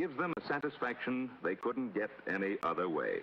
gives them a satisfaction they couldn't get any other way.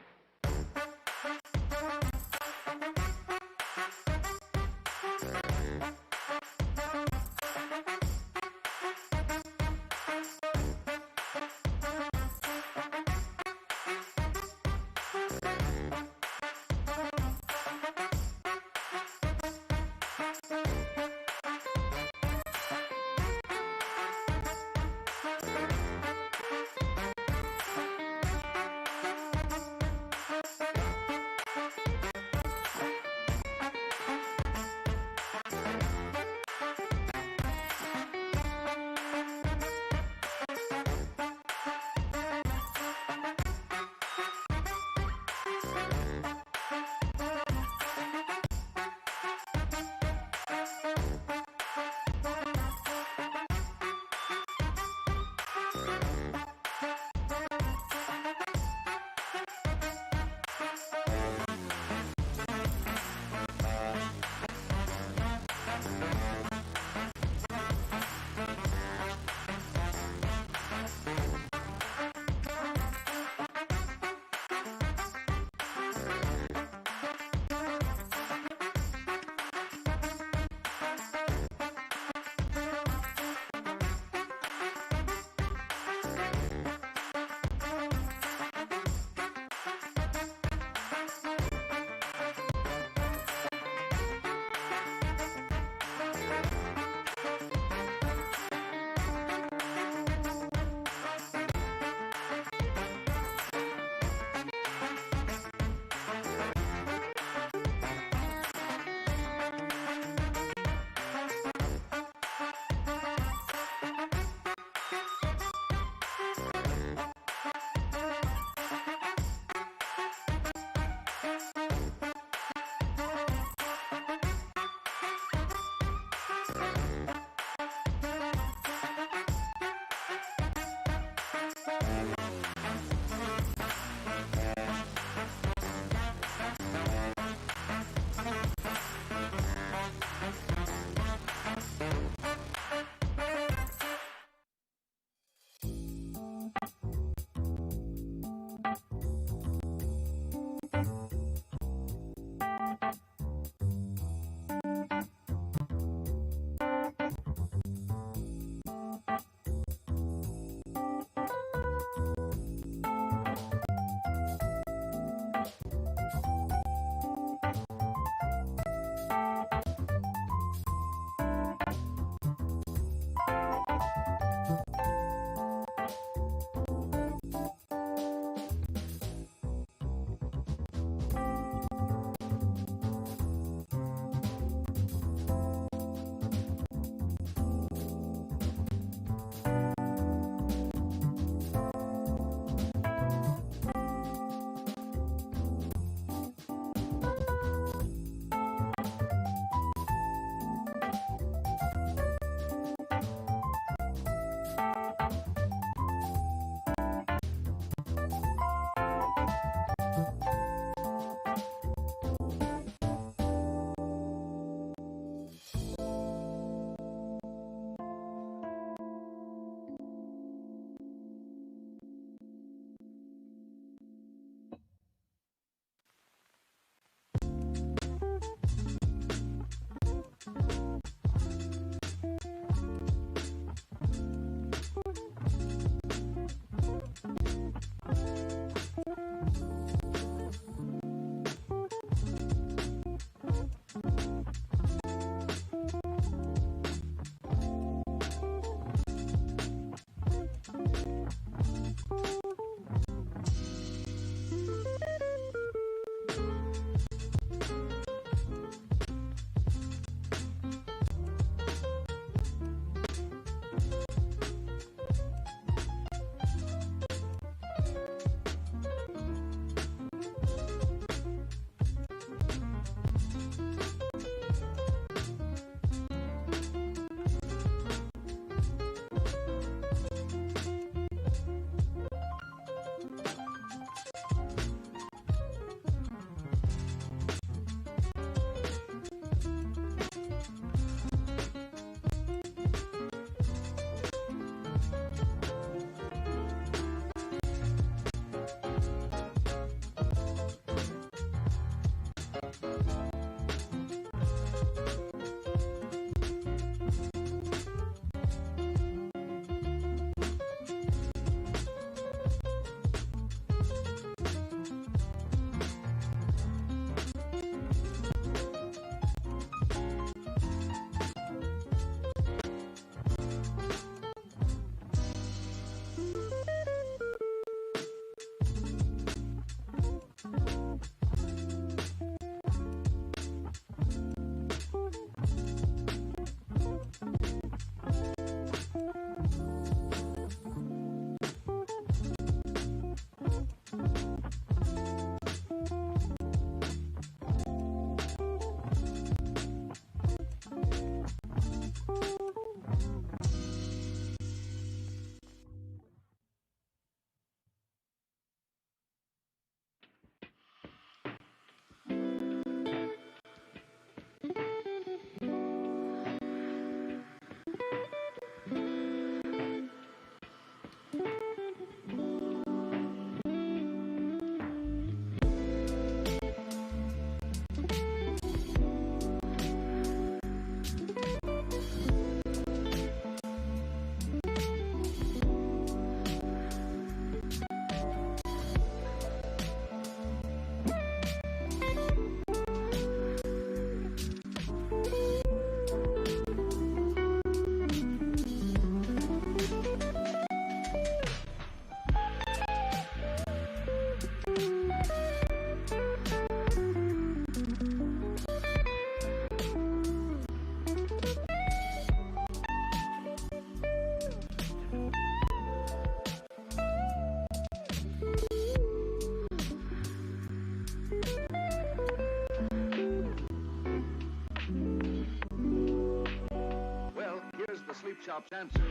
Shop's answer.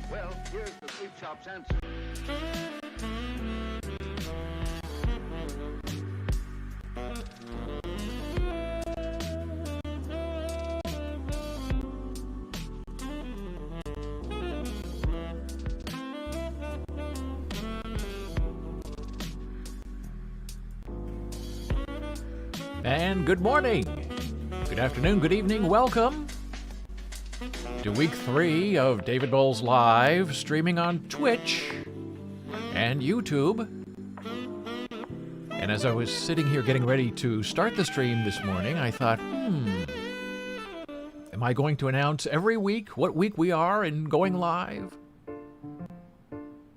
Well, here's the sweet shop's answer. And good morning, good afternoon, good evening, welcome to week 3 of David Boles Live, streaming on Twitch and YouTube. And as I was sitting here getting ready to start the stream this morning, I thought, am I going to announce every week what week we are in going live?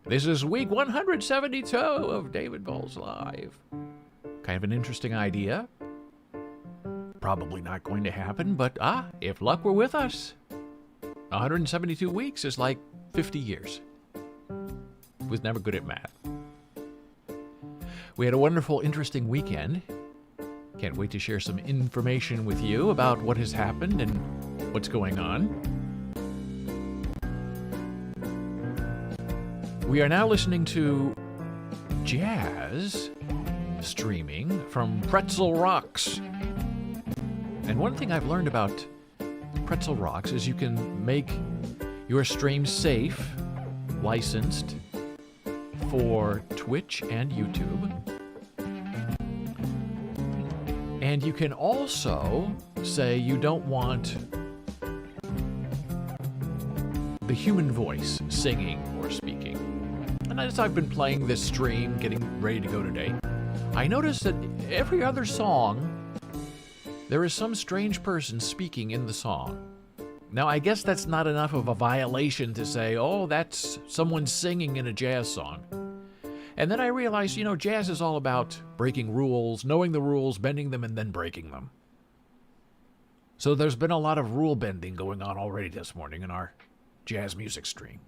This is week 172 of David Boles Live. Kind of an interesting idea. Probably not going to happen, but if luck were with us, 172 weeks is like 50 years. Was never good at math. We had a wonderful, interesting weekend. Can't wait to share some information with you about what has happened and what's going on. We are now listening to jazz streaming from Pretzel Rocks. And one thing I've learned about Pretzel Rocks is you can make your stream safe, licensed for Twitch and YouTube. And you can also say you don't want the human voice singing or speaking. And as I've been playing this stream, getting ready to go today, I noticed that every other song, there is some strange person speaking in the song. Now, I guess that's not enough of a violation to say, oh, that's someone singing in a jazz song. And then I realized, jazz is all about breaking rules, knowing the rules, bending them, and then breaking them. So there's been a lot of rule bending going on already this morning in our jazz music stream.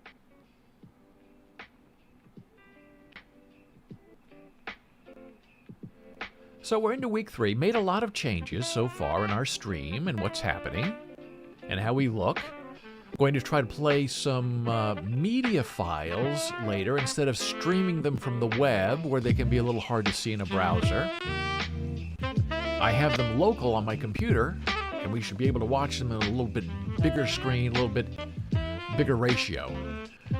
So we're into week 3, made a lot of changes so far in our stream and what's happening and how we look. I'm going to try to play some media files later instead of streaming them from the web where they can be a little hard to see in a browser. I have them local on my computer and we should be able to watch them in a little bit bigger screen, a little bit bigger ratio.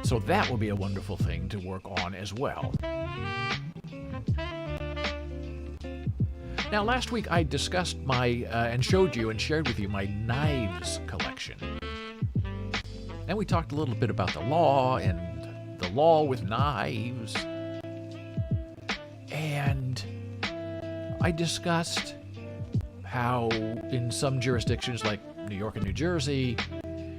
So that will be a wonderful thing to work on as well. Now, last week I discussed and showed you and shared with you my knives collection. And we talked a little bit about the law and the law with knives. And I discussed how in some jurisdictions like New York and New Jersey,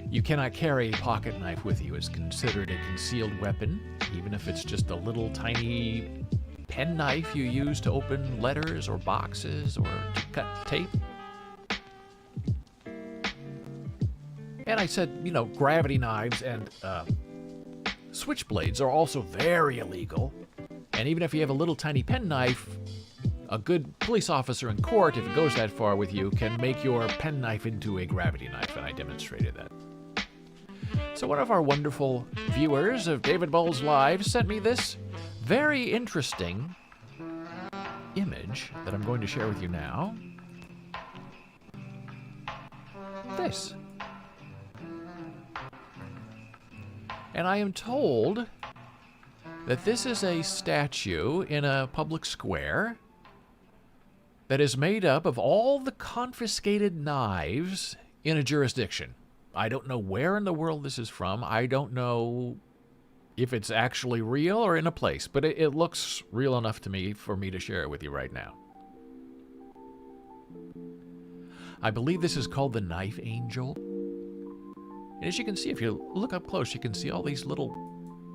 you cannot carry a pocket knife with you. It's considered a concealed weapon, even if it's just a little tiny pen knife you use to open letters or boxes or to cut tape. And I said, gravity knives and switchblades are also very illegal. And even if you have a little tiny pen knife, a good police officer in court, if it goes that far with you, can make your pen knife into a gravity knife, and I demonstrated that. So one of our wonderful viewers of David Boles Live sent me this very interesting image that I'm going to share with you now. This. And I am told that this is a statue in a public square that is made up of all the confiscated knives in a jurisdiction. I don't know where in the world this is from. I don't know if it's actually real or in a place, but it looks real enough to me for me to share it with you right now. I believe this is called the Knife Angel. And as you can see, if you look up close, you can see all these little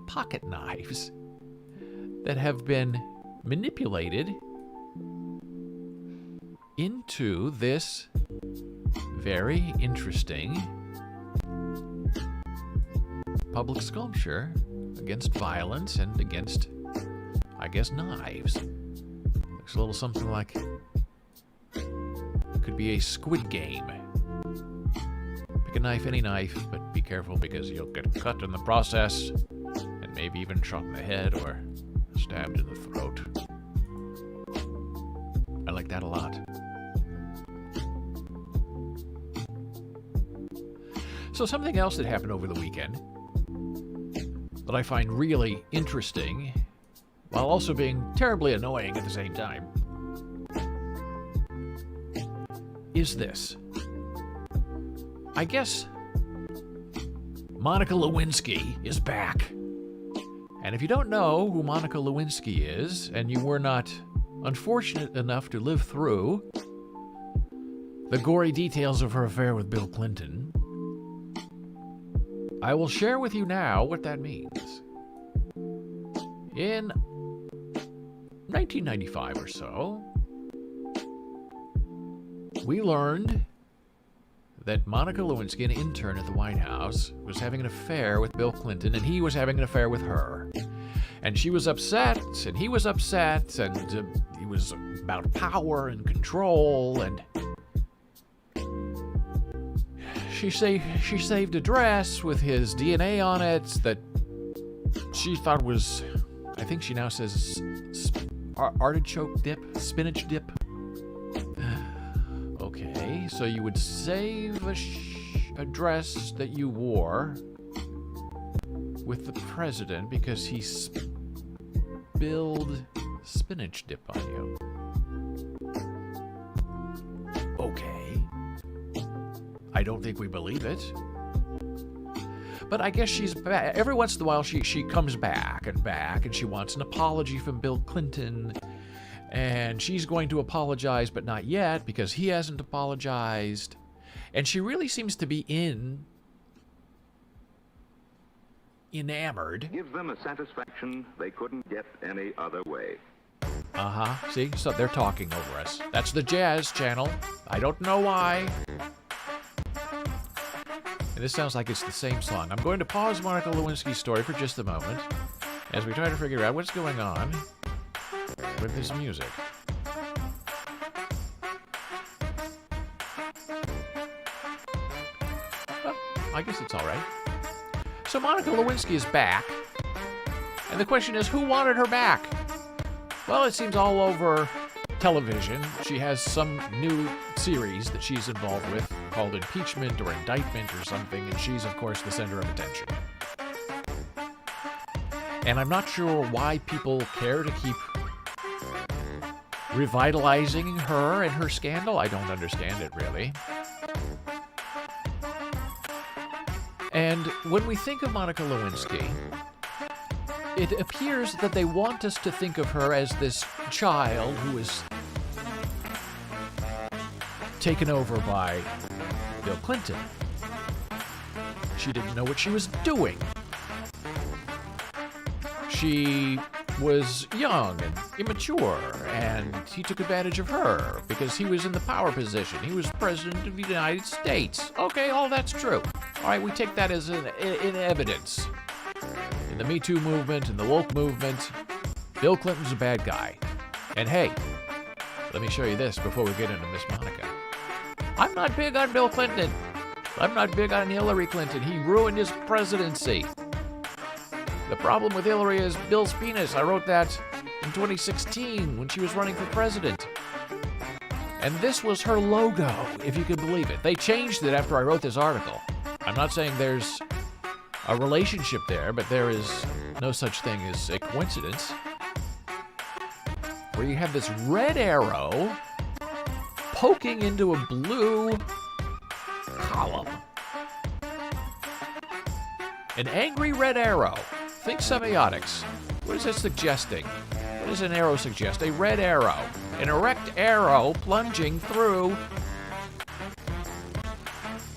pocket knives that have been manipulated into this very interesting public sculpture against violence and against, I guess, knives. Looks a little something like it could be a Squid Game. Pick a knife, any knife, but be careful because you'll get cut in the process and maybe even shot in the head or stabbed in the throat. I like that a lot. So something else that happened over the weekend that I find really interesting, while also being terribly annoying at the same time, is this. I guess Monica Lewinsky is back. And if you don't know who Monica Lewinsky is, and you were not unfortunate enough to live through the gory details of her affair with Bill Clinton, I will share with you now what that means. In 1995 or so, we learned that Monica Lewinsky, an intern at the White House, was having an affair with Bill Clinton, and he was having an affair with her. And she was upset, and he was upset, and it was about power and control, and she saved a dress with his DNA on it that she thought was, I think she now says, artichoke dip, spinach dip. Okay, so you would save a dress that you wore with the president because he spilled spinach dip on you. Okay. I don't think we believe it. But I guess she's back. Every once in a while she comes back, and she wants an apology from Bill Clinton. And she's going to apologize, but not yet, because he hasn't apologized. And she really seems to be enamored. Give them a satisfaction they couldn't get any other way. Uh-huh. See? So they're talking over us. That's the Jazz Channel. I don't know why. And this sounds like it's the same song. I'm going to pause Monica Lewinsky's story for just a moment as we try to figure out what's going on with this music. Well, I guess it's all right. So Monica Lewinsky is back, and the question is, who wanted her back? Well, it seems all over television. She has some new series that she's involved with called Impeachment or Indictment or something, and she's, of course, the center of attention. And I'm not sure why people care to keep revitalizing her and her scandal. I don't understand it, really. And when we think of Monica Lewinsky, it appears that they want us to think of her as this child who was taken over by Bill Clinton. She didn't know what she was doing. She was young and immature, and he took advantage of her because he was in the power position. He was president of the United States. Okay, all that's true. All right, we take that as in evidence. In the Me Too movement, in the woke movement, Bill Clinton's a bad guy. And hey, let me show you this before we get into Miss Monica. I'm not big on Bill Clinton. I'm not big on Hillary Clinton. He ruined his presidency. The problem with Hillary is Bill's penis. I wrote that in 2016 when she was running for president. And this was her logo, if you could believe it. They changed it after I wrote this article. I'm not saying there's a relationship there, but there is no such thing as a coincidence. Where you have this red arrow poking into a blue column. An angry red arrow. Think semiotics. What is it suggesting? What does an arrow suggest? A red arrow. An erect arrow plunging through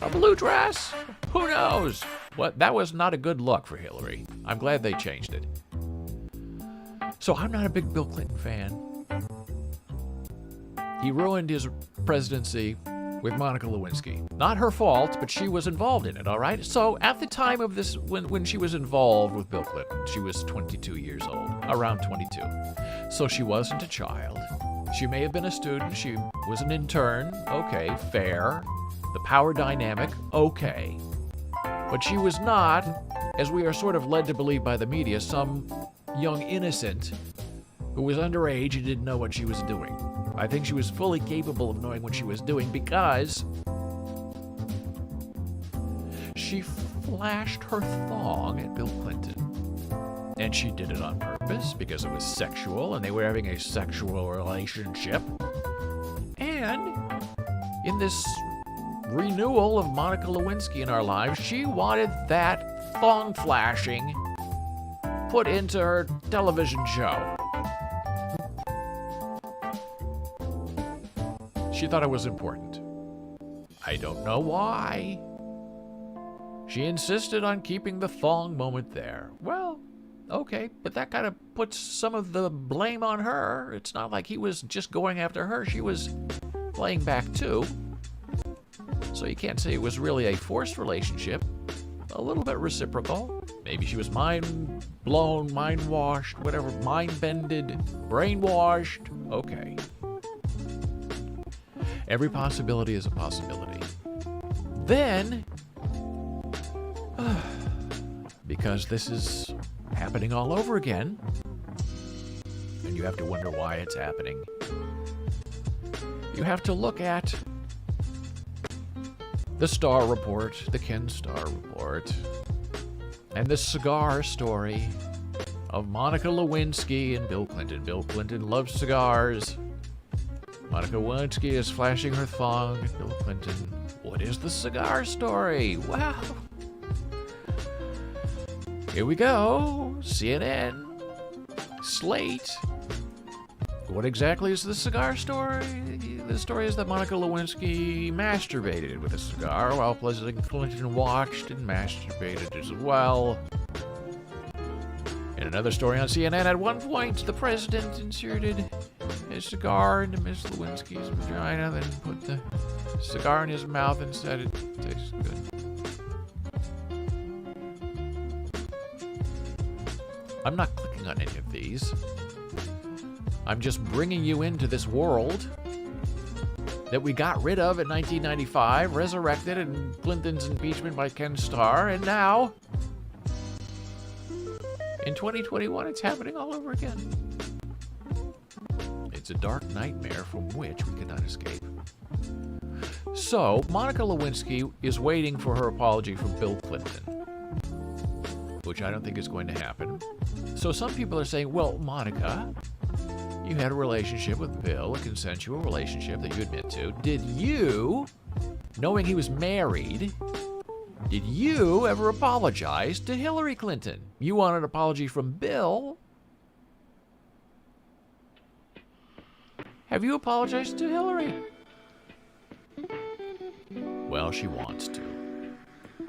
a blue dress? Who knows? What? That was not a good look for Hillary. I'm glad they changed it. So I'm not a big Bill Clinton fan. He ruined his presidency with Monica Lewinsky. Not her fault, but she was involved in it, all right? So at the time of this, when she was involved with Bill Clinton, she was 22 years old, around 22. So she wasn't a child. She may have been a student. She was an intern. Okay, fair. The power dynamic, okay. But she was not, as we are sort of led to believe by the media, some young innocent who was underage and didn't know what she was doing. I think she was fully capable of knowing what she was doing because she flashed her thong at Bill Clinton. And she did it on purpose because it was sexual and they were having a sexual relationship. And in this renewal of Monica Lewinsky in our lives, she wanted that thong flashing put into her television show. She thought it was important. I don't know why. She insisted on keeping the thong moment there. Well, okay, but that kind of puts some of the blame on her. It's not like he was just going after her. She was playing back too. So you can't say it was really a forced relationship. A little bit reciprocal. Maybe she was mind blown, mind washed, whatever, mind bended, brainwashed. Okay. Every possibility is a possibility. Then, because this is happening all over again, and you have to wonder why it's happening, you have to look at the Starr Report, the Ken Starr Report, and the cigar story of Monica Lewinsky and Bill Clinton. Bill Clinton loves cigars. Monica Lewinsky is flashing her thong at Bill Clinton. What is the cigar story? Wow. Here we go. CNN. Slate. What exactly is the cigar story? The story is that Monica Lewinsky masturbated with a cigar while President Clinton watched and masturbated as well. In another story on CNN, at one point, the president inserted a cigar into Miss Lewinsky's vagina, then put the cigar in his mouth and said it tastes good. I'm not clicking on any of these. I'm just bringing you into this world that we got rid of in 1995, resurrected in Clinton's impeachment by Ken Starr, and now, in 2021, it's happening all over again. It's a dark nightmare from which we cannot escape. So, Monica Lewinsky is waiting for her apology from Bill Clinton, which I don't think is going to happen. So some people are saying, well, Monica, you had a relationship with Bill, a consensual relationship that you admit to. Did you, knowing he was married, did you ever apologize to Hillary Clinton? You want an apology from Bill. Have you apologized to Hillary? Well, she wants to.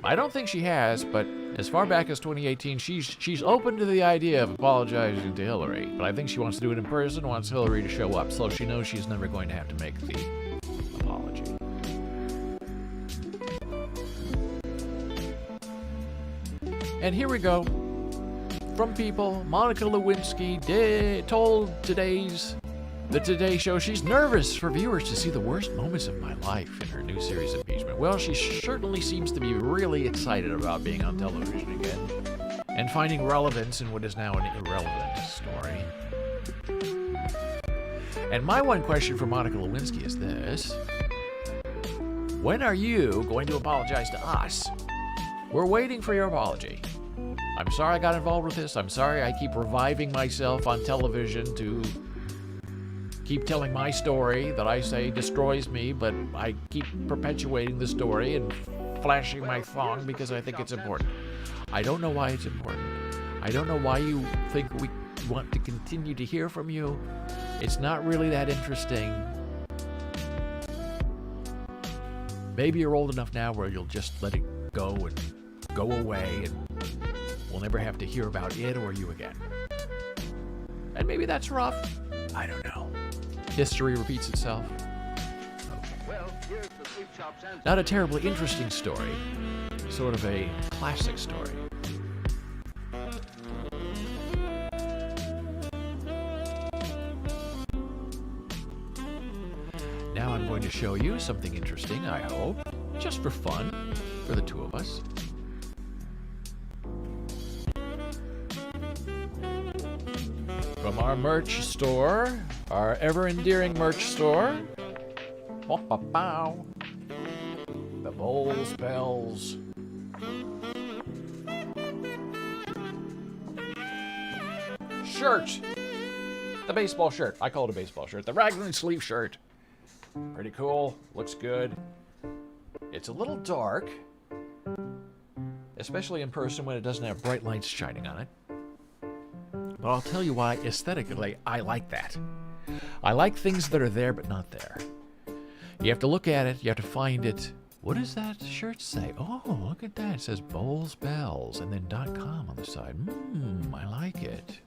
I don't think she has, but as far back as 2018, she's open to the idea of apologizing to Hillary. But I think she wants to do it in person, wants Hillary to show up, so she knows she's never going to have to make the apology. And here we go. From people, Monica Lewinsky told the Today Show she's nervous for viewers to see the worst moments of my life in her new series Impeachment. Well, she certainly seems to be really excited about being on television again and finding relevance in what is now an irrelevant story. And my one question for Monica Lewinsky is this: when are you going to apologize to us? We're waiting for your apology. I'm sorry I got involved with this. I'm sorry I keep reviving myself on television to keep telling my story that I say destroys me, but I keep perpetuating the story and flashing my thong because I think it's important. I don't know why it's important. I don't know why you think we want to continue to hear from you. It's not really that interesting. Maybe you're old enough now where you'll just let it go and go away and we'll never have to hear about it or you again. And maybe that's rough. I don't know. History repeats itself. Well, here's the sweet shop's answer. Not a terribly interesting story. Sort of a classic story. Now I'm going to show you something interesting, I hope. Just for fun, for the two of us. From our merch store, our ever-endearing merch store. Bow. The Boles Bells. Shirt. The baseball shirt. I call it a baseball shirt. The raglan sleeve shirt. Pretty cool. Looks good. It's a little dark, especially in person when it doesn't have bright lights shining on it. But I'll tell you why, aesthetically, I like that. I like things that are there but not there. You have to look at it, you have to find it. What does that shirt say? Oh, look at that. It says Boles Bells and then .com on the side. I like it.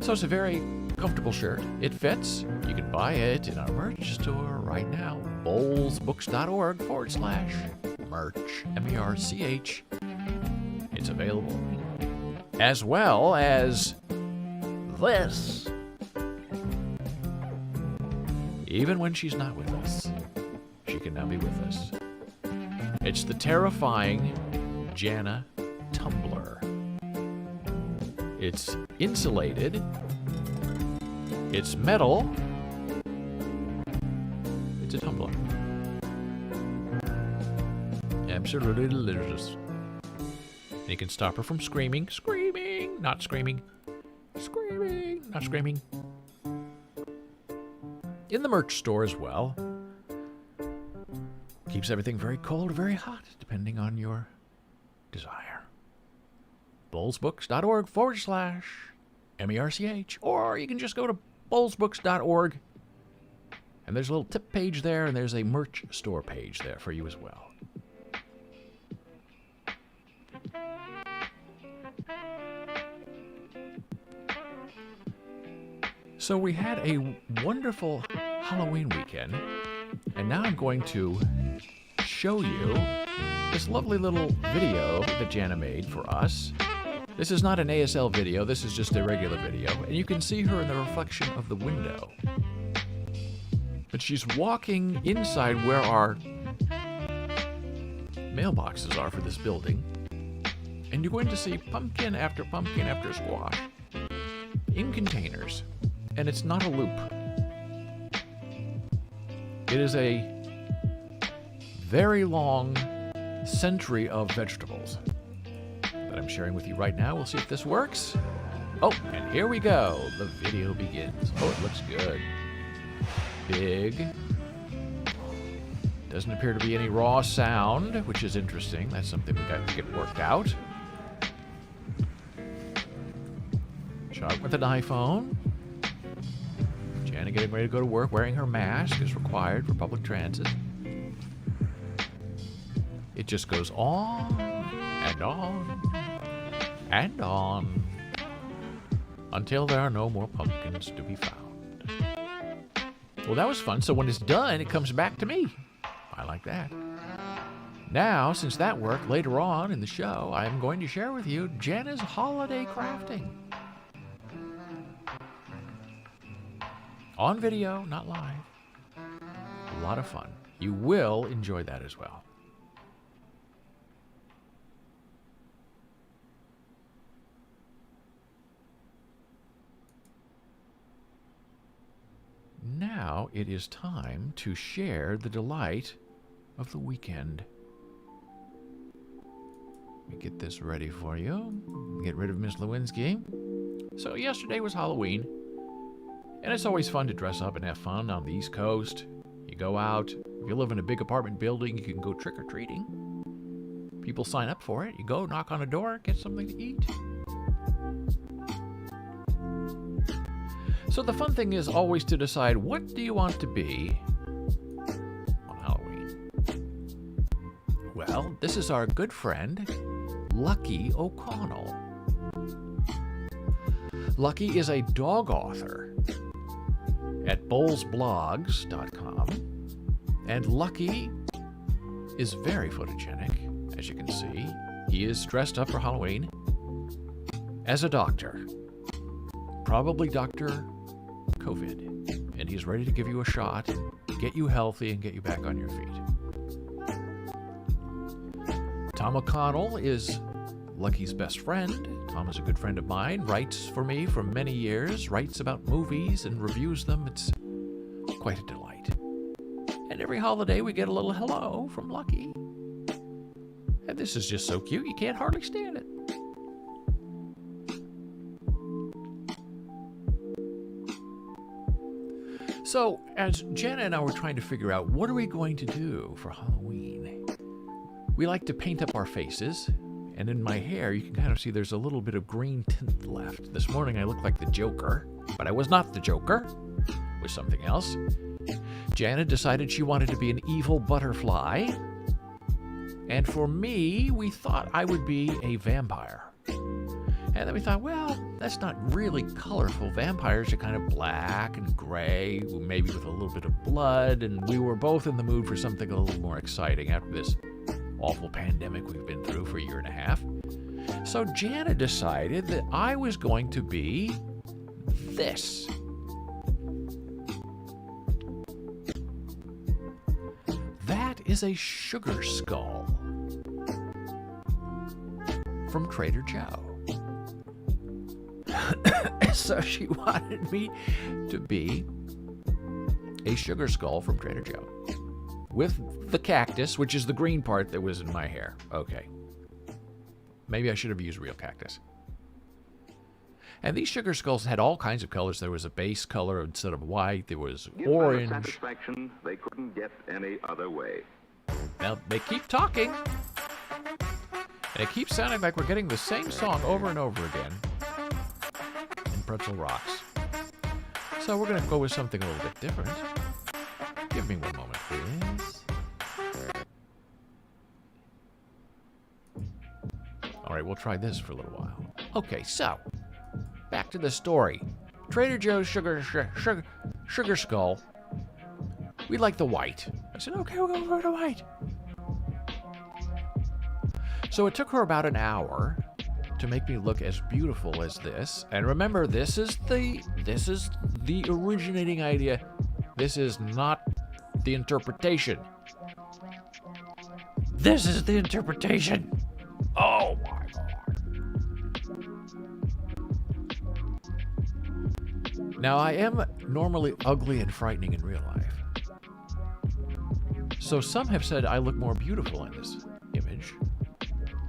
So it's a very comfortable shirt. It fits. You can buy it in our merch store right now. bolesbooks.org/merch. MERCH. It's available. As well as this. Even when she's not with us, she can now be with us. It's the terrifying Janna tumbler. It's insulated. It's metal. It's a tumbler. Absolutely delicious. And you can stop her from screaming. Screaming, not screaming. Screaming, not screaming. In the merch store as well. Keeps everything very cold or very hot, depending on your desire. bolesbooks.org/MERCH. Or you can just go to bolesbooks.org. And there's a little tip page there, and there's a merch store page there for you as well. So we had a wonderful Halloween weekend, and now I'm going to show you this lovely little video that Janna made for us. This is not an ASL video, this is just a regular video, and you can see her in the reflection of the window. But she's walking inside where our mailboxes are for this building, and you're going to see pumpkin after squash in containers. And it's not a loop. It is a very long century of vegetables that I'm sharing with you right now. We'll see if this works. Oh, and here we go. The video begins. Oh, it looks good. Big. Doesn't appear to be any raw sound, which is interesting. That's something we got to get worked out. Shot with an iPhone. Janna getting ready to go to work, wearing her mask is required for public transit. It just goes on and on and on until there are no more pumpkins to be found. Well, that was fun. So when it's done, it comes back to me. I like that. Now, since that worked, later on in the show, I'm going to share with you Janna's holiday crafting. On video, not live. A lot of fun. You will enjoy that as well. Now it is time to share the delight of the weekend. Let me get this ready for you. Get rid of Miss Lewinsky. So yesterday was Halloween. And it's always fun to dress up and have fun on the East Coast. You go out. If you live in a big apartment building, you can go trick-or-treating. People sign up for it. You go, knock on a door, get something to eat. So the fun thing is always to decide, what do you want to be on Halloween? Well, this is our good friend, Lucky O'Connell. Lucky is a dog author at bolesblogs.com. And Lucky is very photogenic, as you can see. He is dressed up for Halloween as a doctor. Probably Dr. COVID. And he's ready to give you a shot and get you healthy and get you back on your feet. Tom O'Connell is Lucky's best friend. Tom is a good friend of mine, writes for me for many years, writes about movies and reviews them. It's quite a delight. And every holiday we get a little hello from Lucky. And this is just so cute, you can't hardly stand it. So, as Janna and I were trying to figure out what are we going to do for Halloween, we like to paint up our faces. And in my hair, you can kind of see there's a little bit of green tint left. This morning I looked like the Joker, but I was not the Joker. It was something else. Janna decided she wanted to be an evil butterfly. And for me, we thought I would be a vampire. And then we thought, well, that's not really colorful. Vampires are kind of black and gray, maybe with a little bit of blood. And we were both in the mood for something a little more exciting after this awful pandemic we've been through for a year and a half. So Janna decided that I was going to be this. That is a sugar skull from Trader Joe. So she wanted me to be a sugar skull from Trader Joe. With the cactus, which is the green part that was in my hair. Okay. Maybe I should have used real cactus. And these sugar skulls had all kinds of colors. There was a base color instead of white. There was orange. Satisfaction they couldn't get any other way. Now, they keep talking. And it keeps sounding like we're getting the same song over and over again in Pretzel Rocks. So we're going to go with something a little bit different. Give me one moment, please. All right, we'll try this for a little while. Okay, so back to the story. Trader Joe's sugar skull. We like the white. I said, okay, we'll go for the white. So it took her about an hour to make me look as beautiful as this. And remember, this is the originating idea. This is not the interpretation. This is the interpretation. Oh my God. Now, I am normally ugly and frightening in real life. So some have said I look more beautiful in this image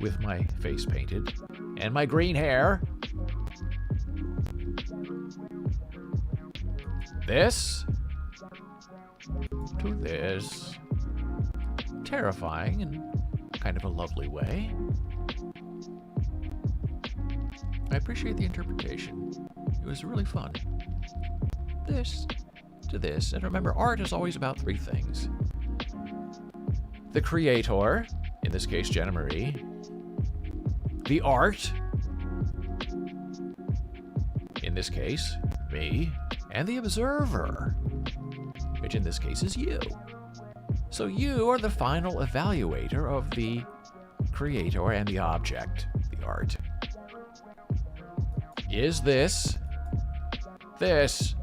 with my face painted and my green hair. This to this. Terrifying in kind of a lovely way. I appreciate the interpretation. It was really fun. This to this. And remember, art is always about three things. The creator, in this case, Janna Marie. The art, in this case, me. And the observer, which in this case is you. So you are the final evaluator of the creator and the object, the art. Is this? But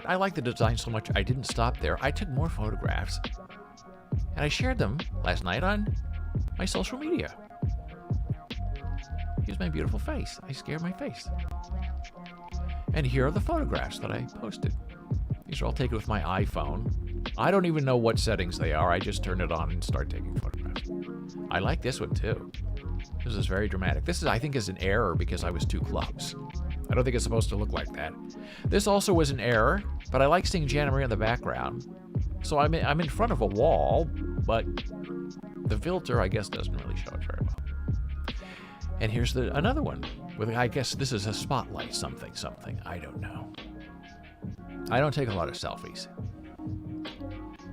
I like the design so much I didn't stop there. I took more photographs and I shared them last night on my social media. Here's my beautiful face. I scared my face. And here are the photographs that I posted. These are all taken with my iPhone. I don't even know what settings they are. I just turn it on and start taking photographs. I like this one too. This is very dramatic. This is, I think, is an error because I was too close. I don't think it's supposed to look like that. This also was an error, but I like seeing Janna Marie in the background. So I'm in front of a wall, but the filter, I guess, doesn't really show it very well. And here's another one. With, I guess this is a spotlight something. I don't know. I don't take a lot of selfies.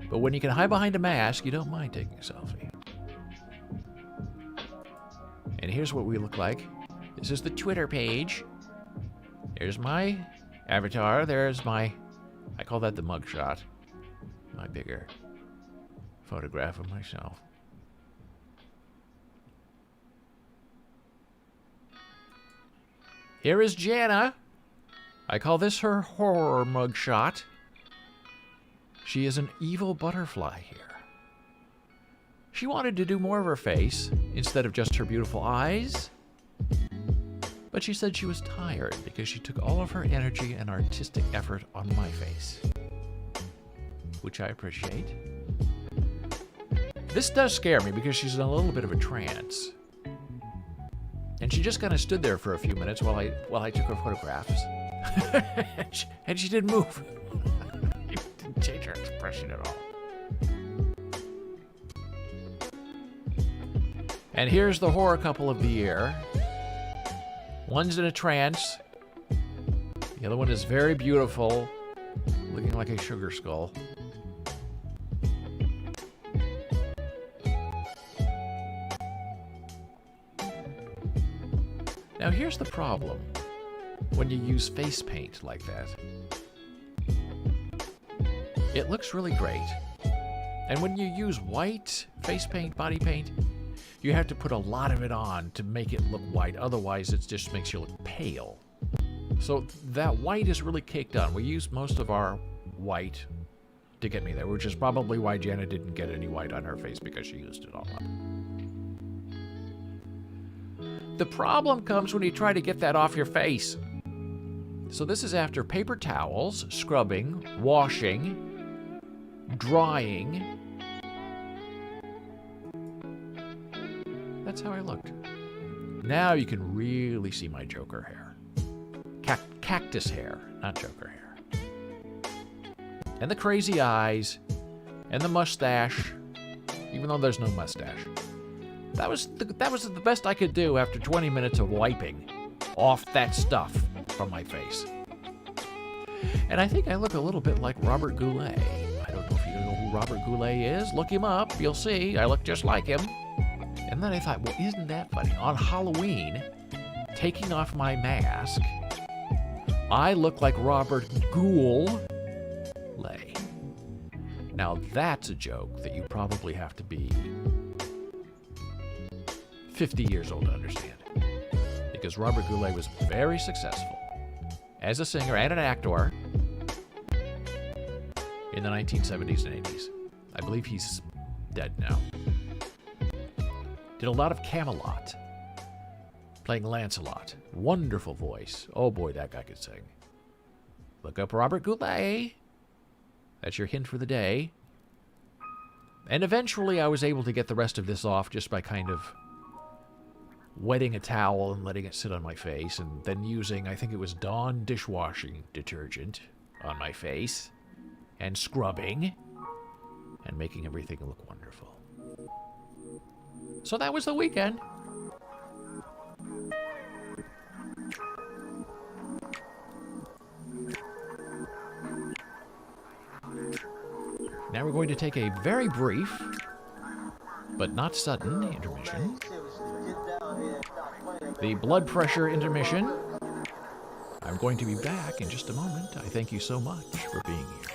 But when you can hide behind a mask, you don't mind taking a selfie. And here's what we look like This is the Twitter page. There's my avatar. There's my... I call that the mugshot. My bigger photograph of myself. Here is Janna. I call this her horror mugshot. She is an evil butterfly here. She wanted to do more of her face instead of just her beautiful eyes. But she said she was tired because she took all of her energy and artistic effort on my face, which I appreciate. This does scare me because she's in a little bit of a trance. And she just kind of stood there for a few minutes while I took her photographs. and she didn't move. It didn't change her expression at all. And here's the horror couple of the year. One's in a trance. The other one is very beautiful, looking like a sugar skull. Now here's the problem when you use face paint like that. It looks really great. And when you use white face paint, body paint, you have to put a lot of it on to make it look white. Otherwise, it just makes you look pale. So that white is really caked on. We used most of our white to get me there, which is probably why Janna didn't get any white on her face, because she used it all up. The problem comes when you try to get that off your face. So this is after paper towels, scrubbing, washing, drying. That's how I looked. Now you can really see my Joker hair. Cactus hair, not Joker hair. And the crazy eyes, and the mustache, even though there's no mustache. That was the best I could do after 20 minutes of wiping off that stuff from my face. And I think I look a little bit like Robert Goulet. I don't know if you know who Robert Goulet is. Look him up. You'll see. I look just like him. And then I thought, well, isn't that funny? On Halloween, taking off my mask, I look like Robert Goulet. Now that's a joke that you probably have to be 50 years old to understand. Because Robert Goulet was very successful as a singer and an actor in the 1970s and 80s. I believe he's dead now. Did a lot of Camelot, playing Lancelot. Wonderful voice. Oh boy, that guy could sing. Look up Robert Goulet. That's your hint for the day. And eventually I was able to get the rest of this off just by kind of wetting a towel and letting it sit on my face, and then using, I think it was Dawn dishwashing detergent on my face, and scrubbing, and making everything look wonderful. So that was the weekend. Now we're going to take a very brief, but not sudden, intermission. The blood pressure intermission. I'm going to be back in just a moment. I thank you so much for being here.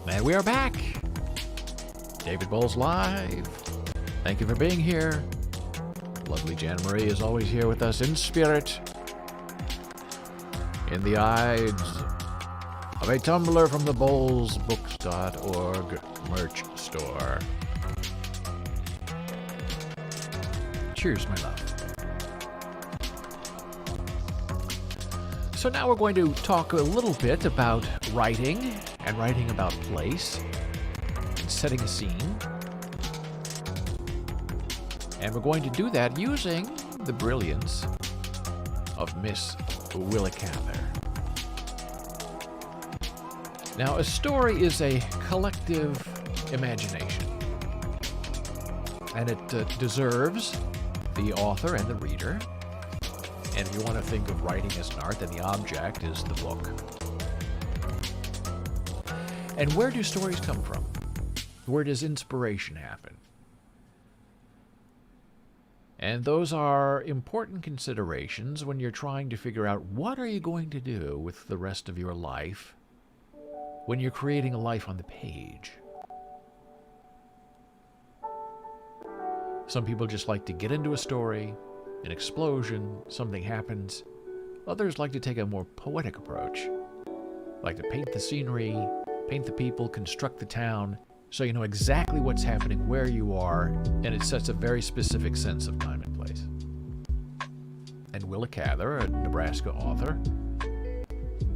And we are back. David Boles live. Thank you for being here. Lovely Janna Marie is always here with us in spirit. In the eyes of a tumbler from the bolesbooks.org merch store. Cheers, my love. So now we're going to talk a little bit about writing and writing about place and setting a scene. And we're going to do that using the brilliance of Miss Willa Cather. Now, a story is a collective imagination, and it deserves the author and the reader. And if you want to think of writing as an art, then the object is the book. And where do stories come from? Where does inspiration happen? And those are important considerations when you're trying to figure out what are you going to do with the rest of your life when you're creating a life on the page. Some people just like to get into a story, an explosion, something happens. Others like to take a more poetic approach, like to paint the scenery, paint the people, construct the town, so you know exactly what's happening where you are, and it sets a very specific sense of time and place. And Willa Cather, a Nebraska author,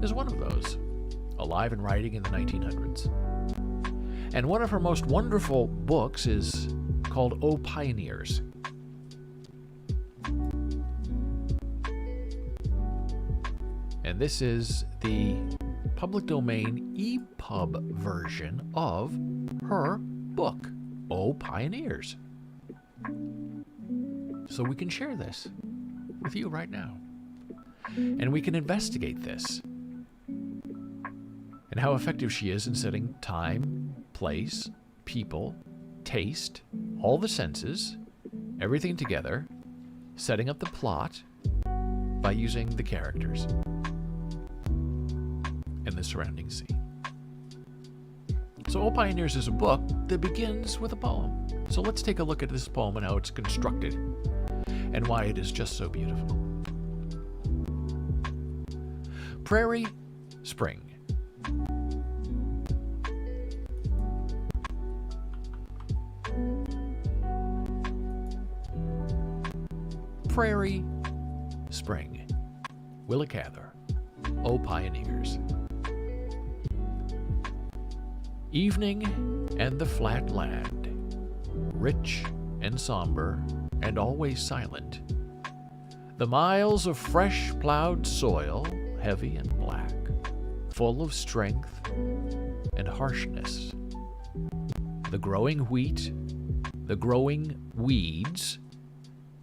is one of those, alive and writing in the 1900s. And one of her most wonderful books is called O Pioneers. And this is the public domain EPUB version of her book, O Pioneers. So we can share this with you right now. And we can investigate this. And how effective she is in setting time, place, people, taste, all the senses, everything together, setting up the plot by using the characters and the surrounding scene. So O Pioneers is a book that begins with a poem. So let's take a look at this poem and how it's constructed and why it is just so beautiful. Prairie Spring. Prairie Spring. Willa Cather. O Pioneers. Evening and the flat land, rich and somber and always silent. The miles of fresh plowed soil, heavy and black, full of strength and harshness. The growing wheat, the growing weeds,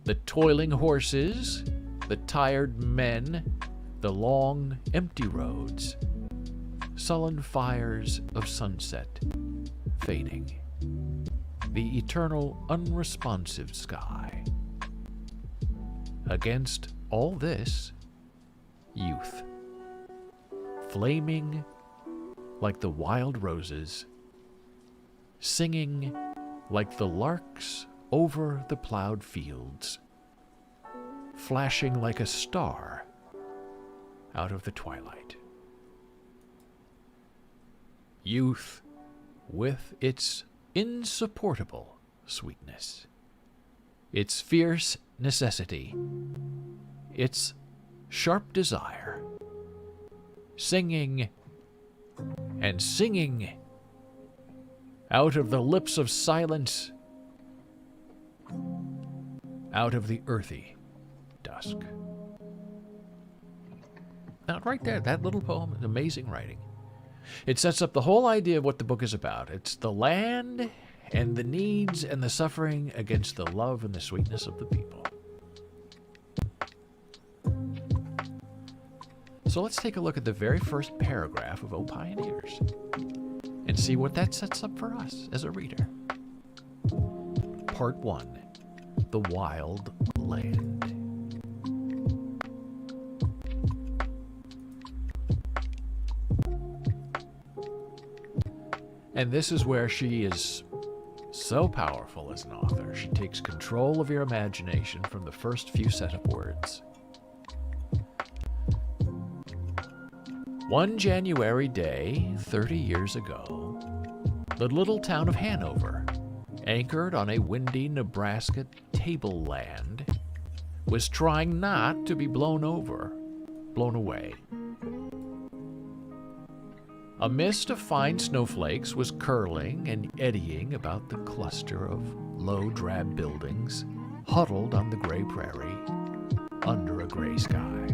the toiling horses, the tired men, the long, empty roads, sullen fires of sunset fading, the eternal, unresponsive sky. Against all this, youth, flaming like the wild roses, singing like the larks over the plowed fields, flashing like a star out of the twilight. Youth with its insupportable sweetness, its fierce necessity, its sharp desire, singing and singing out of the lips of silence, out of the earthy dusk. Now, right there, that little poem is amazing writing. It sets up the whole idea of what the book is about. It's the land and the needs and the suffering against the love and the sweetness of the people. So let's take a look at the very first paragraph of O Pioneers and see what that sets up for us as a reader. Part 1, The Wild Land. And this is where she is so powerful as an author. She takes control of your imagination from the first few set of words. One January day, 30 years ago, the little town of Hanover, anchored on a windy Nebraska tableland, was trying not to be blown away. A mist of fine snowflakes was curling and eddying about the cluster of low, drab buildings huddled on the gray prairie under a gray sky.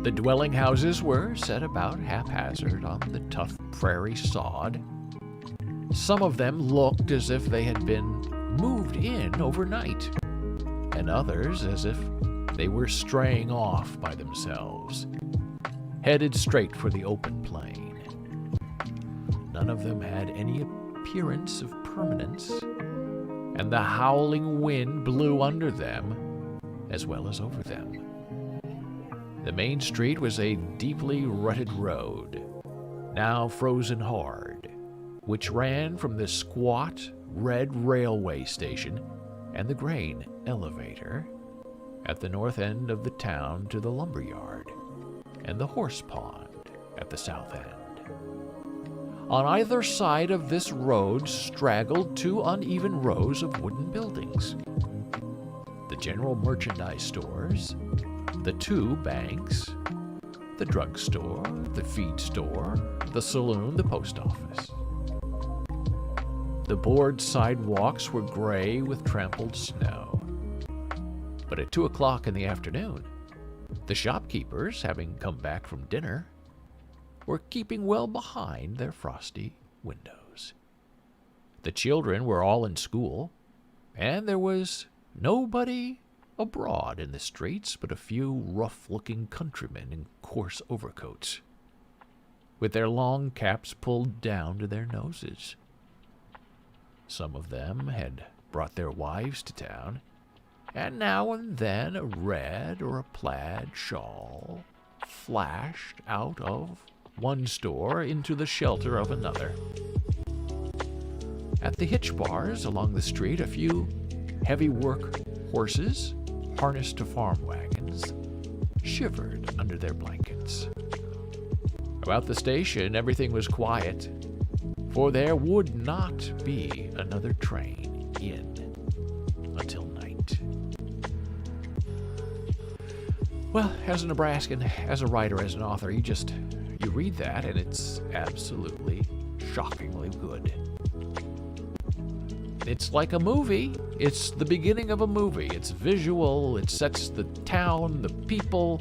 The dwelling houses were set about haphazard on the tough prairie sod. Some of them looked as if they had been moved in overnight, and others as if they were straying off by themselves, headed straight for the open plain. None of them had any appearance of permanence, and the howling wind blew under them as well as over them. The main street was a deeply rutted road, now frozen hard, which ran from the squat red railway station and the grain elevator at the north end of the town to the lumber yard and the horse pond at the south end. On either side of this road straggled two uneven rows of wooden buildings: the general merchandise stores, the two banks, the drugstore, the feed store, the saloon, the post office. The board sidewalks were gray with trampled snow. But at 2 o'clock in the afternoon, the shopkeepers, having come back from dinner, were keeping well behind their frosty windows. The children were all in school, and there was nobody abroad in the streets but a few rough-looking countrymen in coarse overcoats, with their long caps pulled down to their noses. Some of them had brought their wives to town, and now and then a red or a plaid shawl flashed out of one store into the shelter of another. At the hitch bars along the street, a few heavy work horses, harnessed to farm wagons, shivered under their blankets. About the station, everything was quiet, for there would not be another train in until night. Well, as a Nebraskan, as a writer, as an author, you read that and it's absolutely shockingly good. It's like a movie. It's the beginning of a movie. It's visual. It sets the town, the people.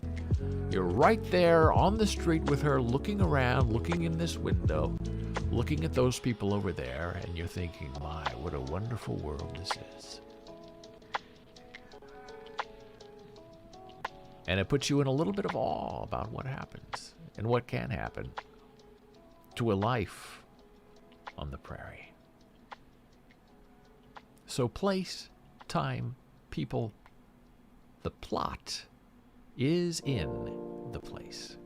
You're right there on the street with her, looking around, looking in this window, looking at those people over there, and you're thinking, my, what a wonderful world this is. And it puts you in a little bit of awe about what happens and what can happen to a life on the prairie. So place, time, people, the plot is in the place.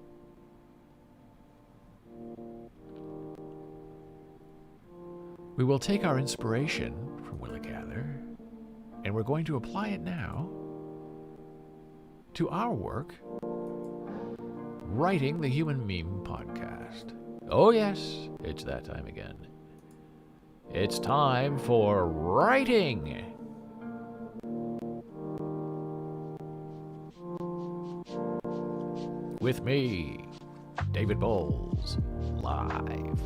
We will take our inspiration from Willa Cather, and we're going to apply it now to our work, writing the Human Meme podcast. Oh yes, it's that time again. It's time for writing. With me, David Boles, live.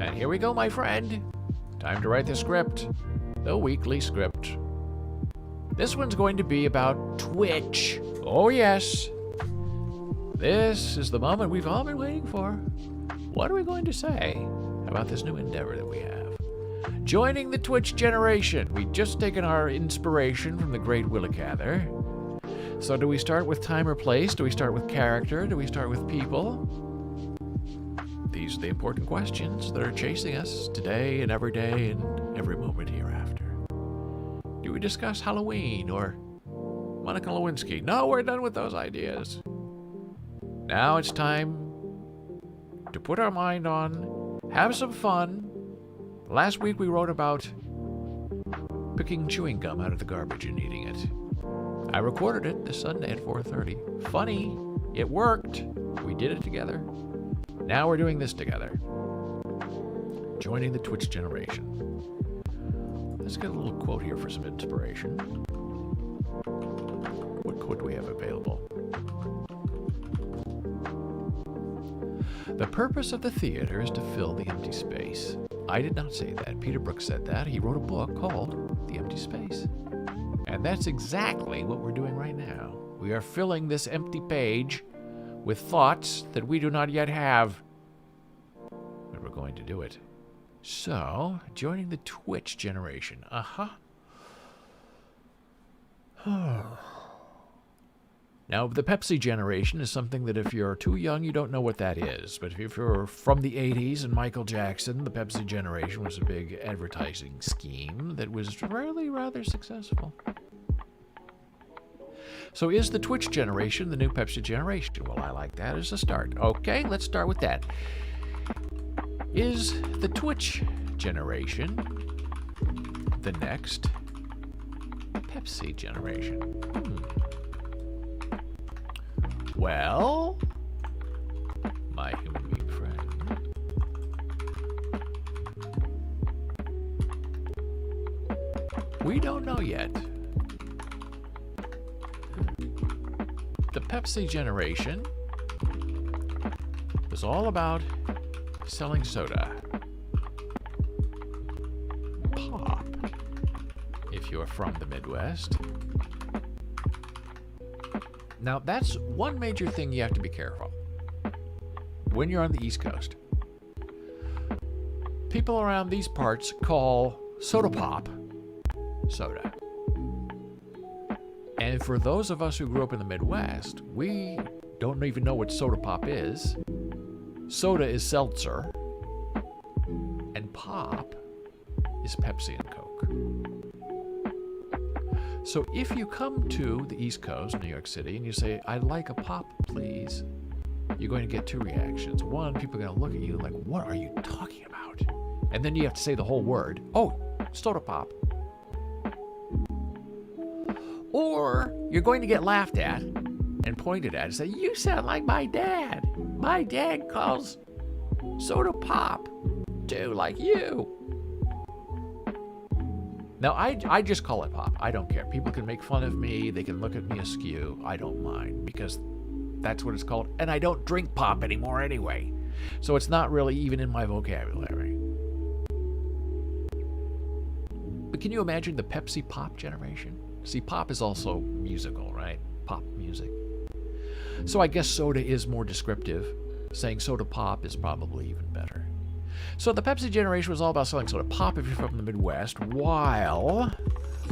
And here we go, my friend. Time to write the script, the weekly script. This one's going to be about Twitch. Oh yes. This is the moment we've all been waiting for. What are we going to say about this new endeavor that we have? Joining the Twitch generation. We've just taken our inspiration from the great Willa Cather. So do we start with time or place? Do we start with character? Do we start with people? these are the important questions that are chasing us today and every day and every moment hereafter. Do we discuss Halloween or Monica Lewinsky? No, we're done with those ideas. Now it's time to put our mind on, have some fun. Last week we wrote about picking chewing gum out of the garbage and eating it. I recorded it this Sunday at 4:30. Funny, it worked. We did it together. Now we're doing this together. Joining the Twitch generation. Let's get a little quote here for some inspiration. What quote do we have available? The purpose of the theater is to fill the empty space. I did not say that. Peter Brooks said that. He wrote a book called The Empty Space. And that's exactly what we're doing right now. We are filling this empty page with thoughts that we do not yet have. But we're going to do it. So, joining the Twitch generation. Now, the Pepsi generation is something that if you're too young, you don't know what that is. But if you're from the 80s and Michael Jackson, the Pepsi generation was a big advertising scheme that was really rather successful. So is the Twitch generation the new Pepsi generation? Well, I like that as a start. Okay, let's start with that. Is the Twitch generation the next Pepsi generation? Well, my human being friend, we don't know yet. The Pepsi generation was all about selling soda. Pop, if you're from the Midwest. Now, that's one major thing you have to be careful when you're on the East Coast. People around these parts call soda pop soda. And for those of us who grew up in the Midwest, we don't even know what soda pop is. Soda is seltzer, and pop is Pepsi and Coke. So if you come to the East Coast, New York City, and you say, I'd like a pop, please, you're going to get two reactions. One, people are going to look at you like, what are you talking about? And then you have to say the whole word. Oh, soda pop. Or you're going to get laughed at and pointed at and say, you sound like my dad. My dad calls soda pop, too, like you. Now, I just call it pop. I don't care. People can make fun of me. They can look at me askew. I don't mind because that's what it's called. And I don't drink pop anymore anyway. So it's not really even in my vocabulary. But can you imagine the Pepsi pop generation? See, pop is also musical, right? Pop music. So I guess soda is more descriptive. Saying soda pop is probably even better. So the Pepsi generation was all about selling soda pop if you're from the Midwest, while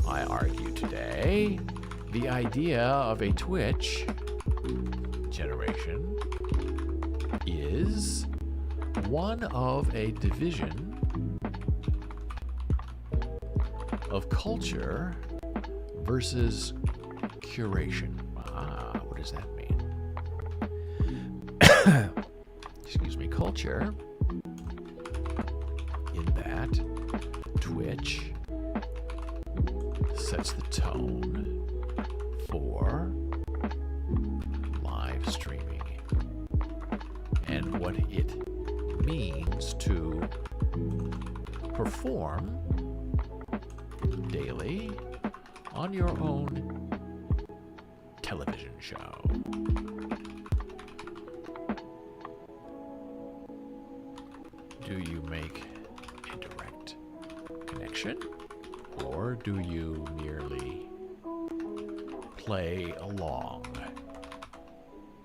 I argue today the idea of a Twitch generation is one of a division of culture versus curation. What does that mean? Excuse me, culture. In that, Twitch sets the tone for live streaming and what it means to perform daily on your own television show. Do you make a direct connection, or do you merely play along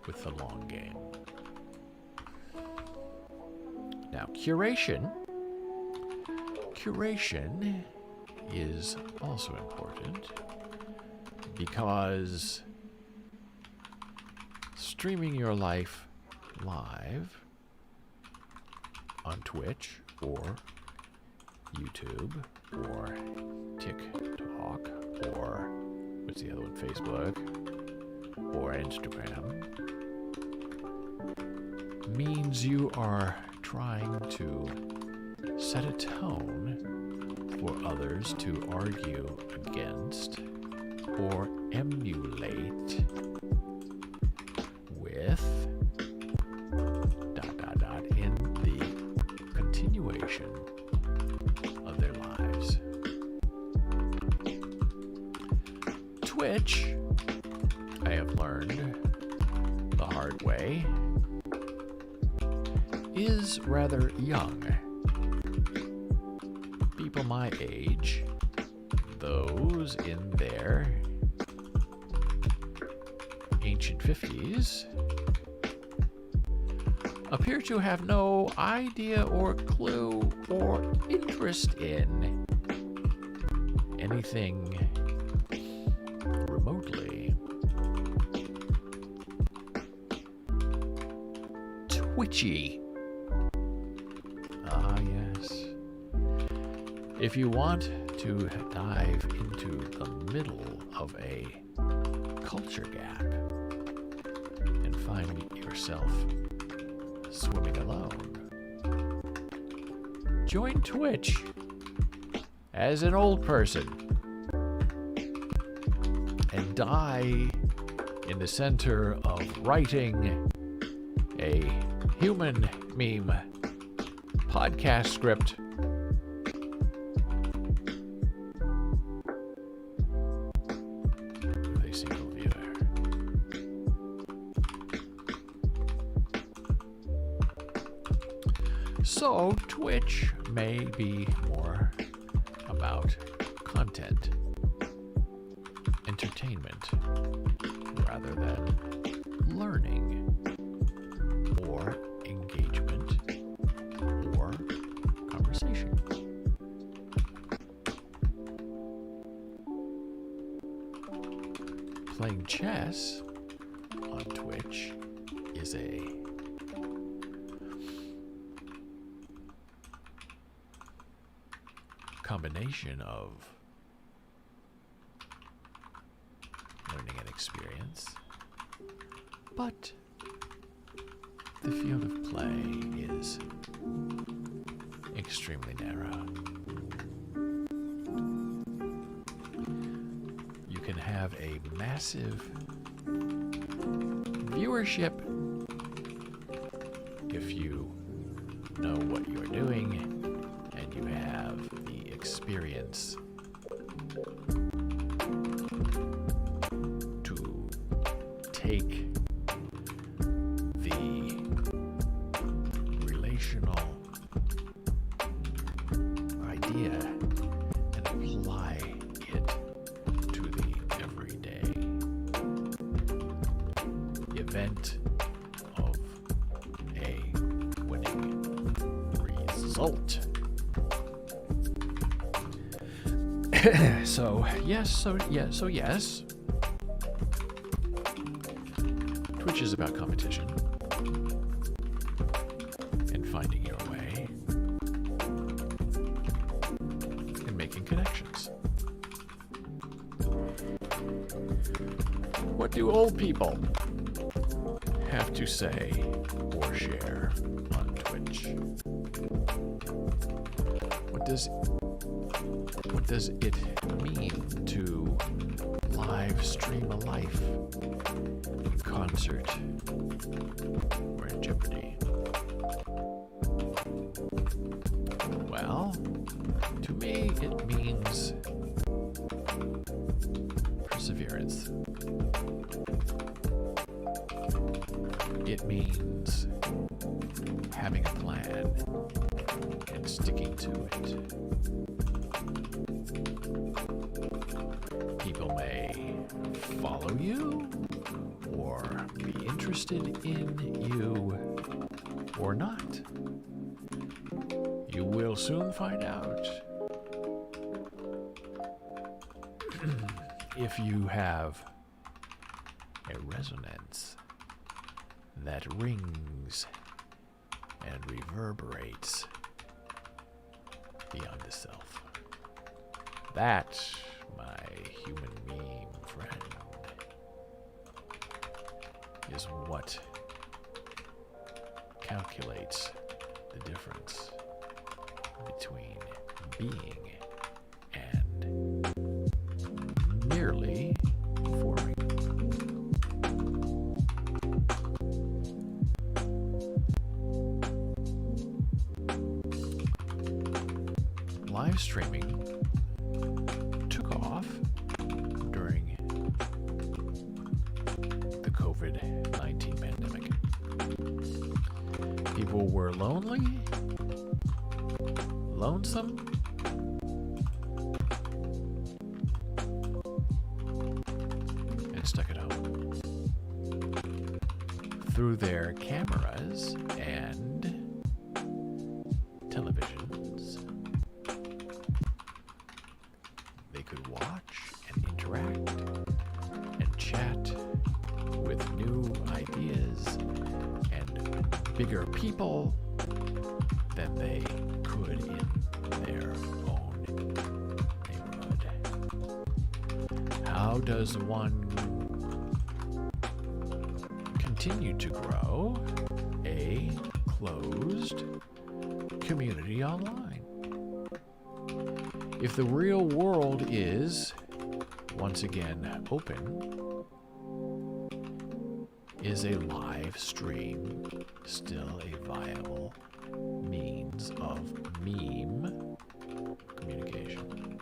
with the long game? Now, curation is also important because streaming your life live on Twitch or YouTube or TikTok or what's the other one? Facebook or Instagram means you are trying to set a tone for others to argue against or emulate with ... in the continuation of their lives. Twitch, I have learned the hard way, is rather young. People my age, those in their ancient 50s, appear to have no idea or clue or interest in anything remotely twitchy. Ah, yes. If you want to dive into the middle of a culture gap and find yourself swimming alone, join Twitch as an old person and die in the center of writing a human meme podcast script with a single viewer. So Twitch may be more about content, entertainment, rather than learning or engagement or conversation. Playing chess on Twitch is a combination of learning and experience, but the field of play is extremely narrow. You can have a massive viewership if you know what you're doing and you have the experience to take the relational idea and apply it to the everyday event of a winning result. So yes. Twitch is about competition and finding your way and making connections. What do old people have to say or share on Twitch? What does it mean to live stream a life in concert or in jeopardy? Well, to me it means perseverance. It means having a plan and sticking to it. People may follow you or be interested in you or not. You will soon find out. If you have a resonance that rings and reverberates beyond the self. That, my human meme friend, is what calculates the difference between being and merely performing. Live streaming took off during the COVID-19 pandemic. People were lonely, lonesome, and stuck at home. Through their cameras and televisions, they could watch and interact and chat with new ideas and bigger people than they could in their own neighborhood. How does one continue to grow a closed community online? If the real world is once again open, is a live stream still a viable means of meme communication?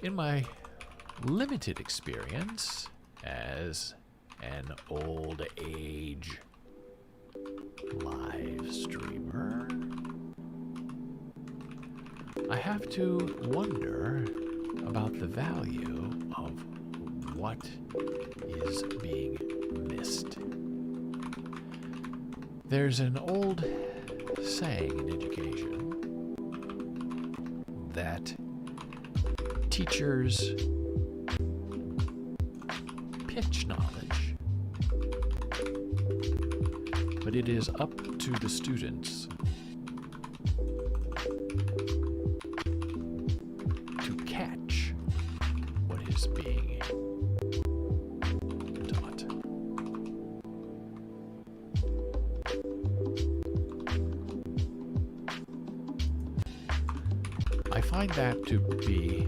In my limited experience as an old age live streamer, I have to wonder about the value of what is being missed. There's an old saying in education that teachers pitch knowledge, but it is up to the students to catch what is being taught. I find that to be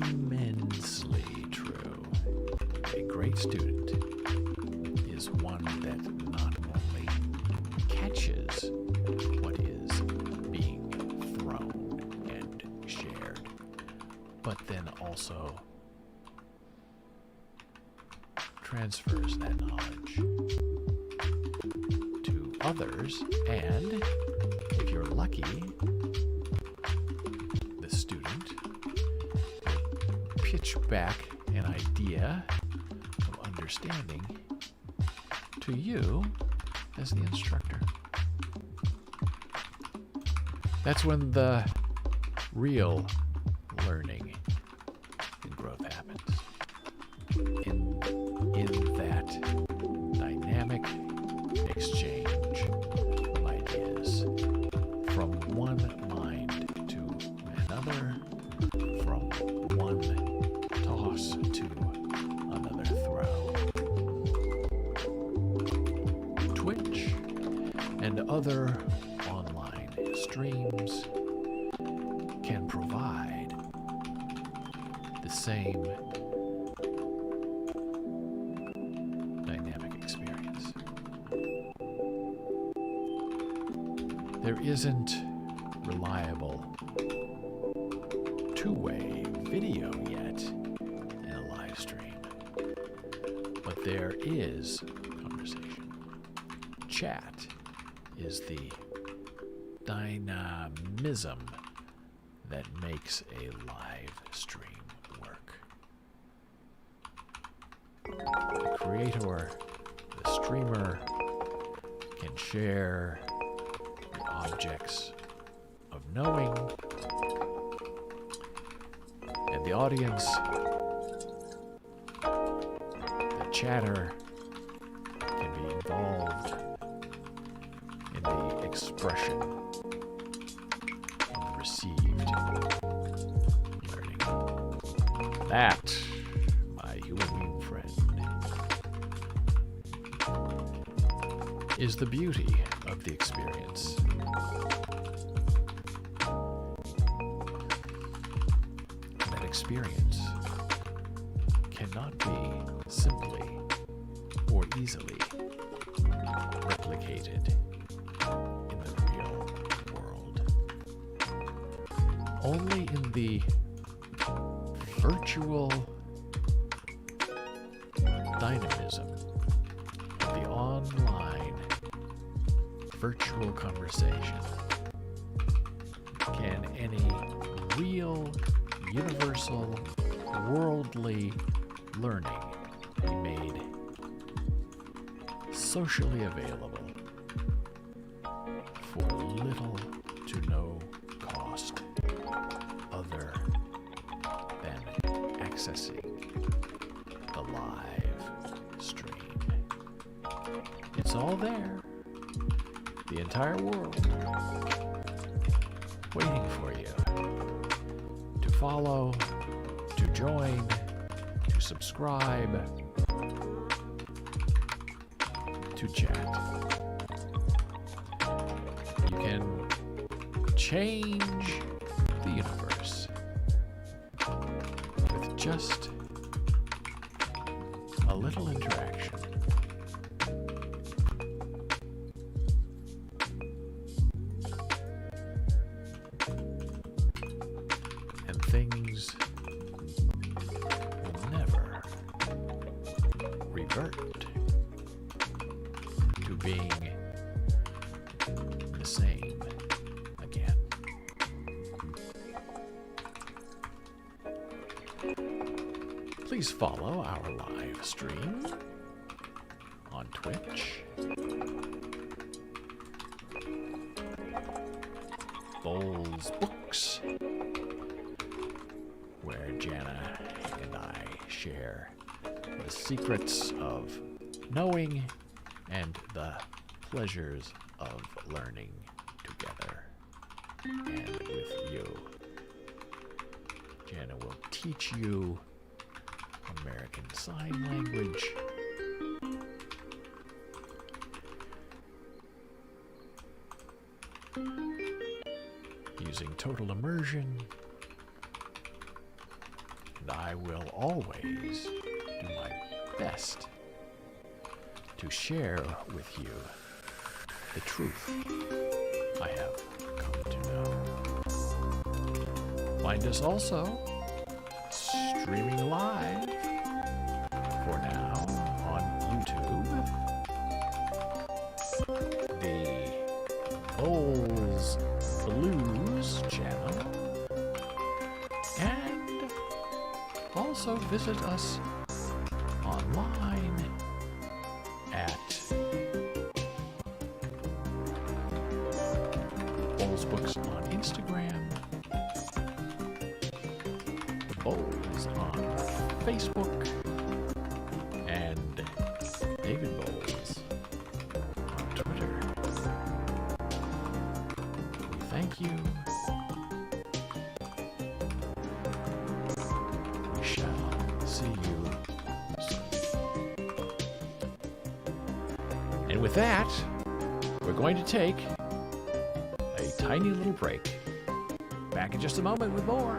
immensely true. A great student is one that not only catches what is being thrown and shared, but then also transfers that knowledge to others, and if you're lucky, the student will pitch back an idea of understanding to you as the instructor. That's when the real learning and growth happens. In that dynamic exchange of ideas from one mind to another, from one toss to another throw. Twitch and other online streams can provide the same dynamic experience. There isn't reliable two-way video yet in a live stream, but there is conversation. Chat is the dynamism that makes a live stream work. The creator, the streamer, can share the objects of knowing, and the audience, the chatter, involved in the expression and received learning. That, my human friend, is the beauty of the experience. That experience cannot be simply or easily replicated in the real world. Only in the virtual dynamism of the online virtual conversation can any real, universal, worldly learning be made socially available for little to no cost other than accessing the live stream. It's all there. The entire world waiting for you to follow, to join, to subscribe, to chat. You can change the universe with just a little interaction. And things will never revert to being the same again. Please follow our live stream on Twitch, Boles Books, where Janna and I share the secrets of knowing and the pleasures of learning together and with you. Janna will teach you American Sign Language, using total immersion, and I will always do my best to share with you the truth I have come to know. Find us also streaming live for now on YouTube, the Boles Blues channel, and also visit us online at Boles Books on Instagram, Boles on Facebook, and David Boles on Twitter. We thank you. We shall see you soon. And with that, we're going to take a tiny little break. Back in just a moment with more.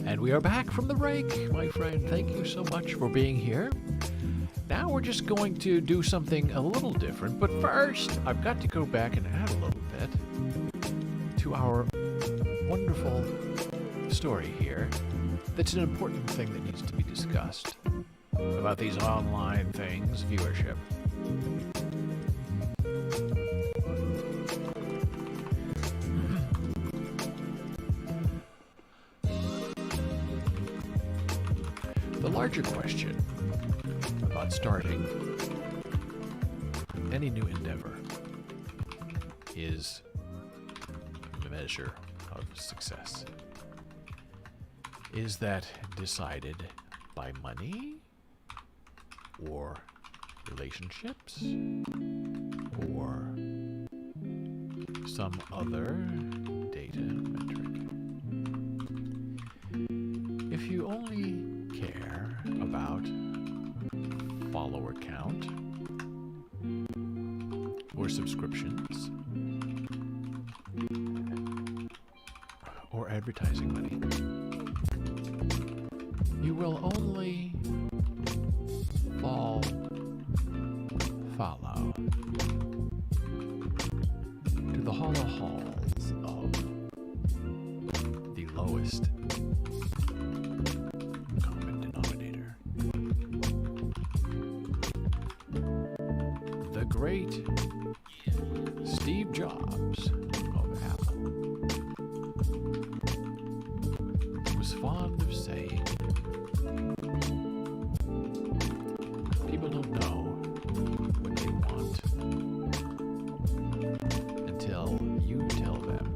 And we are back from the break, my friend. Thank you so much for being here. Now we're just going to do something a little different, but first I've got to go back and add a little bit to our wonderful story here. That's an important thing that needs to be discussed about these online things, viewership. The larger question about starting any new endeavor is the measure of success. Is that decided by money or relationships or some other data metric? If you only care about follower count or subscriptions or advertising money, you will only follow to the hollow halls of the lowest common denominator. The great Steve Jobs of Apple was fond of saying, people don't know what they want until you tell them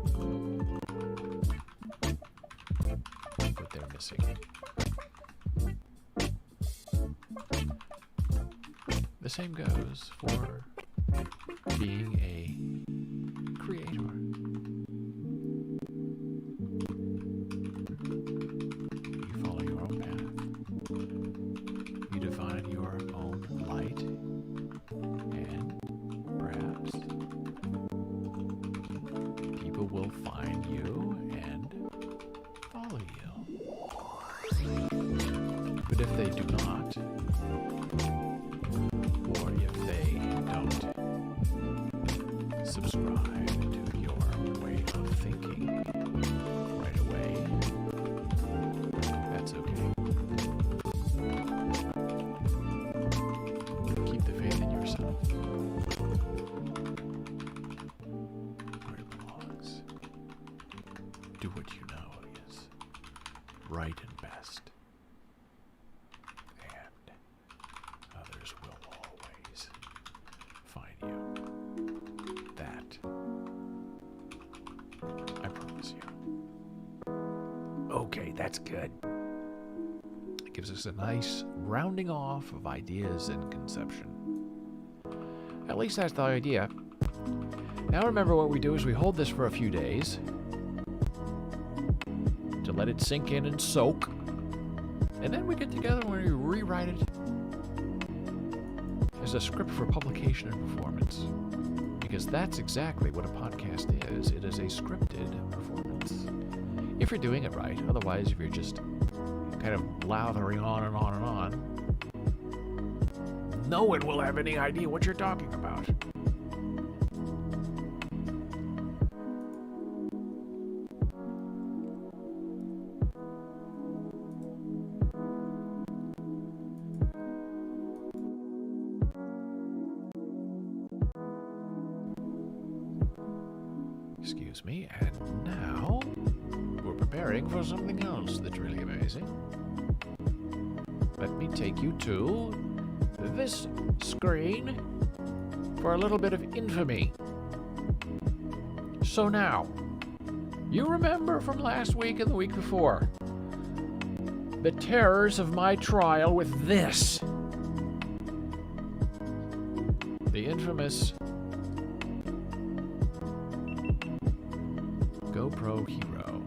what they're missing. The same goes for being a creator. You follow your own path. You define your own light, and perhaps people will find you and follow you. But if they do not, or if they don't subscribe to your way of thinking right away, that's okay. Keep the faith in yourself where it belongs. Do what you know is right and best, and others will always find you. That I promise you. Okay, that's good. It gives us a nice rounding off of ideas and conception. At least that's the idea. Now remember, what we do is we hold this for a few days to let it sink in and soak, and then we get together and we rewrite it as a script for publication and performance. Because that's exactly what a podcast is. It is a scripted performance. If you're doing it right. Otherwise, if you're just kind of blathering on and on and on, no one will have any idea what you're talking about. Excuse me. And now we're preparing for something else that's really amazing. Let me take you to this screen for a little bit of infamy. So now, you remember from last week and the week before, the terrors of my trial with this. The infamous GoPro Hero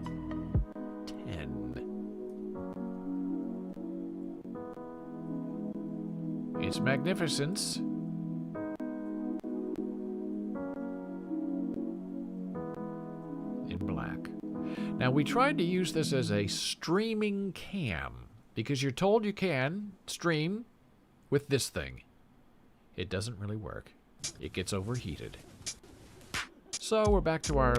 10. Its magnificence in black. Now, we tried to use this as a streaming cam because you're told you can stream with this thing. It doesn't really work. It gets overheated. So we're back to our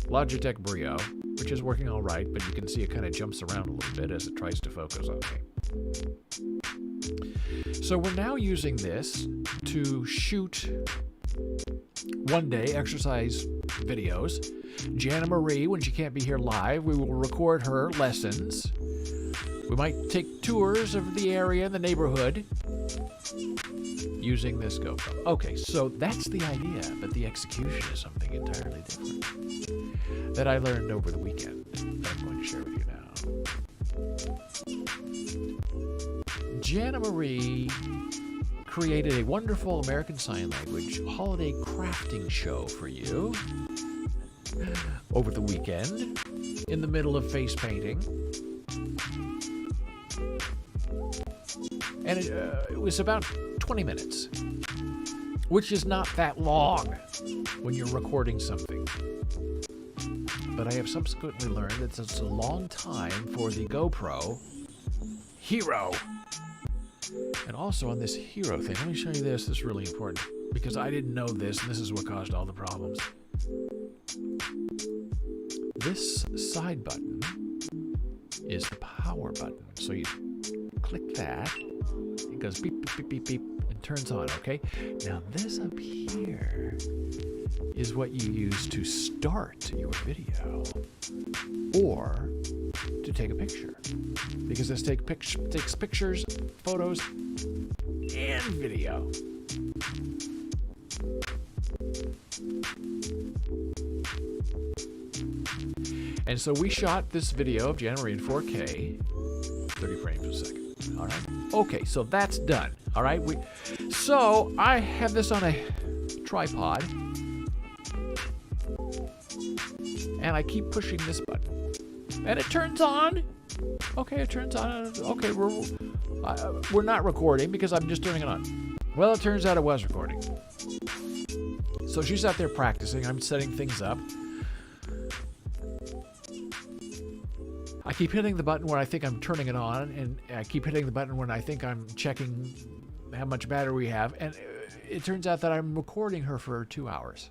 Logitech Brio, which is working all right, but you can see it kind of jumps around a little bit as it tries to focus on me. So we're now using this to shoot one-day exercise videos. Janna Marie, when she can't be here live, we will record her lessons. We might take tours of the area and the neighborhood using this GoPro. Okay, so that's the idea, but the execution is something entirely different that I learned over the weekend that I'm going to share with you now. Janna Marie created a wonderful American Sign Language holiday crafting show for you over the weekend in the middle of face painting. And it was about 20 minutes, which is not that long when you're recording something. But I have subsequently learned that it's a long time for the GoPro Hero. And also on this Hero thing, let me show you this. This is really important because I didn't know this, and this is what caused all the problems. This side button is the power button. So you click that. It goes beep, beep, beep, beep, beep, and turns on, okay? Now this up here is what you use to start your video or to take a picture. Because this takes pictures, photos, and video. And so we shot this video of Janna Marie in 4K, 30 frames a second. All right. Okay, so that's done. All right. So I have this on a tripod, and I keep pushing this button, and it turns on. Okay, it turns on. Okay, we're not recording because I'm just turning it on. Well, it turns out it was recording. So she's out there practicing. I'm setting things up. I keep hitting the button when I think I'm turning it on, and I keep hitting the button when I think I'm checking how much battery we have, and it turns out that I'm recording her for 2 hours.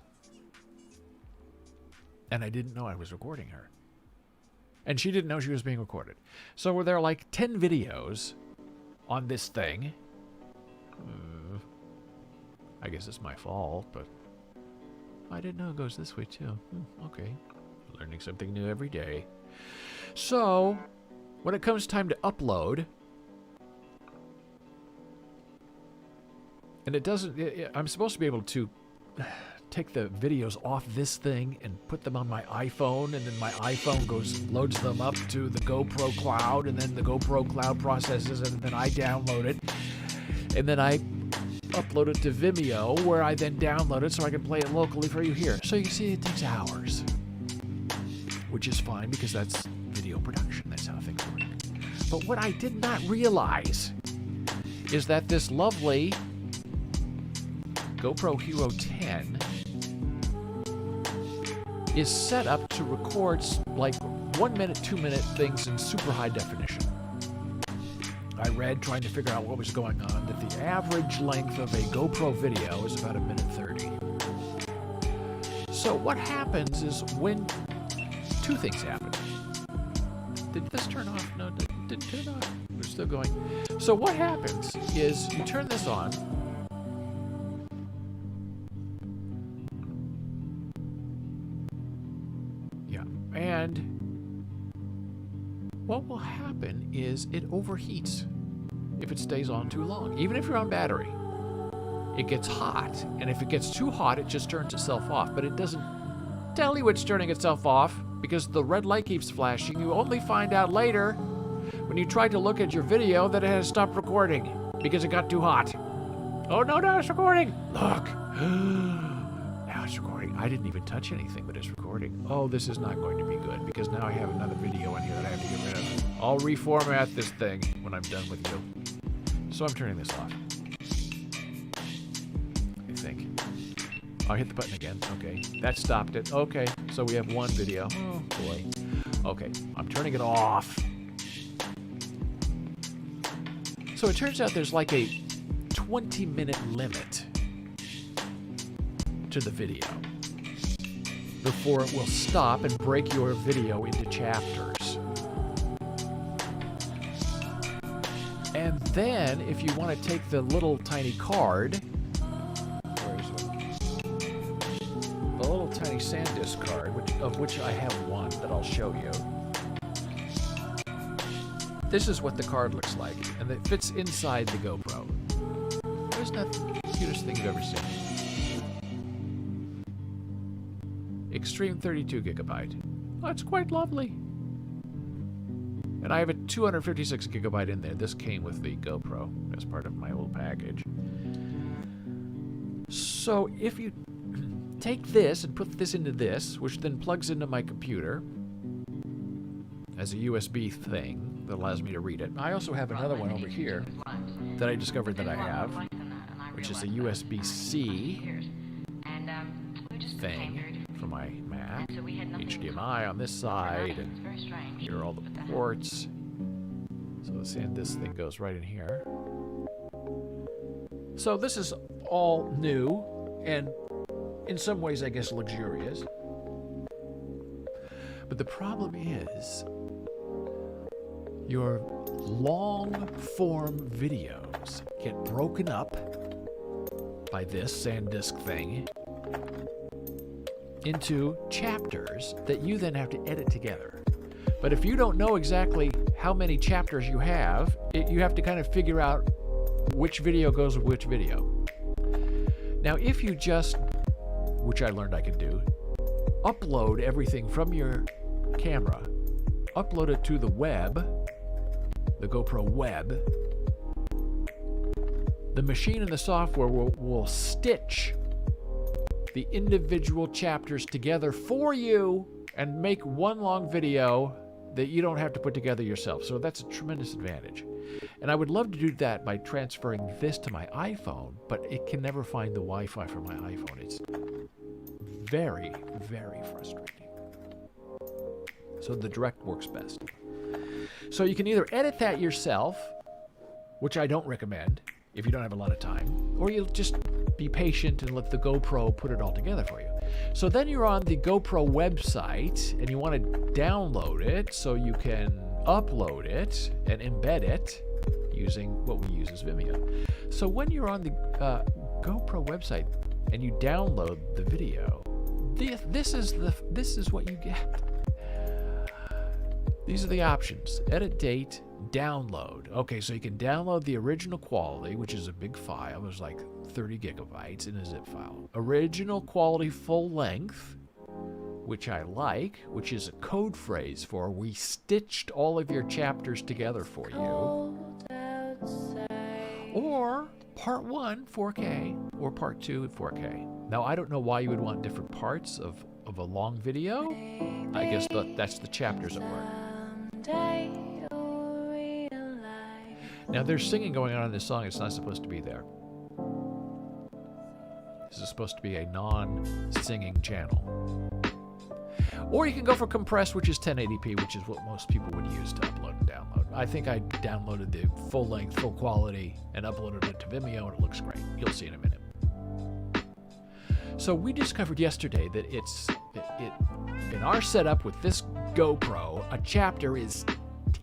And I didn't know I was recording her. And she didn't know she was being recorded. So there are like 10 videos on this thing. I guess it's my fault, but I didn't know it goes this way too. Okay. Learning something new every day. So, when it comes time to upload, and it doesn't, I'm supposed to be able to take the videos off this thing and put them on my iPhone, and then my iPhone loads them up to the GoPro Cloud, and then the GoPro Cloud processes it, and then I download it, and then I upload it to Vimeo, where I then download it so I can play it locally for you here. So you see, it takes hours, which is fine because that's video production. That's how things work. But what I did not realize is that this lovely GoPro Hero 10 is set up to record like 1 minute, 2 minute things in super high definition. I read, trying to figure out what was going on, that the average length of a GoPro video is about 1:30. So what happens is when two things happen. Did this turn off? No, it didn't turn off. We're still going. So what happens is you turn this on. is it overheats if it stays on too long. Even if you're on battery, it gets hot. And if it gets too hot, it just turns itself off. But it doesn't tell you it's turning itself off because the red light keeps flashing. You only find out later when you try to look at your video that it has stopped recording because it got too hot. Oh no, now it's recording. Look. Now it's recording. I didn't even touch anything, but it's recording. Oh, this is not going to be good because now I have another video in here that I have to get rid of. I'll reformat this thing when I'm done with you. So I'm turning this off. I think. I'll hit the button again. Okay. That stopped it. Okay. So we have one video. Oh, boy. Okay. I'm turning it off. So it turns out there's like a 20-minute limit to the video before it will stop and break your video into chapters. And then if you want to take the little tiny card, where is it? The little tiny SanDisk card, of which I have one that I'll show you. This is what the card looks like, and it fits inside the GoPro. Isn't that the cutest thing you've ever seen? Extreme 32 gigabyte. Oh, it's quite lovely. And I have a 256 gigabyte in there. This came with the GoPro as part of my little package. So if you take this and put this into this, which then plugs into my computer as a USB thing that allows me to read it. I also have another one over here that I discovered that I have, which is a USB-C thing for my Mac. HDMI on this side, and here are all the ports. So the SanDisk thing goes right in here. So this is all new, and in some ways, I guess, luxurious. But the problem is, your long-form videos get broken up by this SanDisk thing into chapters that you then have to edit together. But if you don't know exactly how many chapters you have to kind of figure out which video goes with which video. Now, if you just, which I learned I could do, upload everything from your camera, upload it to the web, the GoPro web, the machine and the software will stitch the individual chapters together for you and make one long video that you don't have to put together yourself. So that's a tremendous advantage. And I would love to do that by transferring this to my iPhone, but it can never find the Wi-Fi for my iPhone. It's very, very frustrating. So the direct works best. So you can either edit that yourself, which I don't recommend if you don't have a lot of time, or you'll just be patient and let the GoPro put it all together for you. So then you're on the GoPro website and you want to download it so you can upload it and embed it using what we use as Vimeo. So when you're on the GoPro website and you download the video, this is what you get. These are the options: edit date, download. Okay, so you can download the original quality, which is a big file. There's like 30 gigabytes in a zip file. Original quality full length, which I like, which is a code phrase for we stitched all of your chapters together for you. Or part 1, 4K, or part 2, 4K. Now, I don't know why you would want different parts of a long video. I guess that's the chapters at work. Now, there's singing going on in this song. It's not supposed to be there. This is supposed to be a non-singing channel. Or you can go for compressed, which is 1080p, which is what most people would use to upload and download. I think I downloaded the full length, full quality, and uploaded it to Vimeo, and it looks great. You'll see in a minute. So we discovered yesterday that in our setup with this GoPro, a chapter is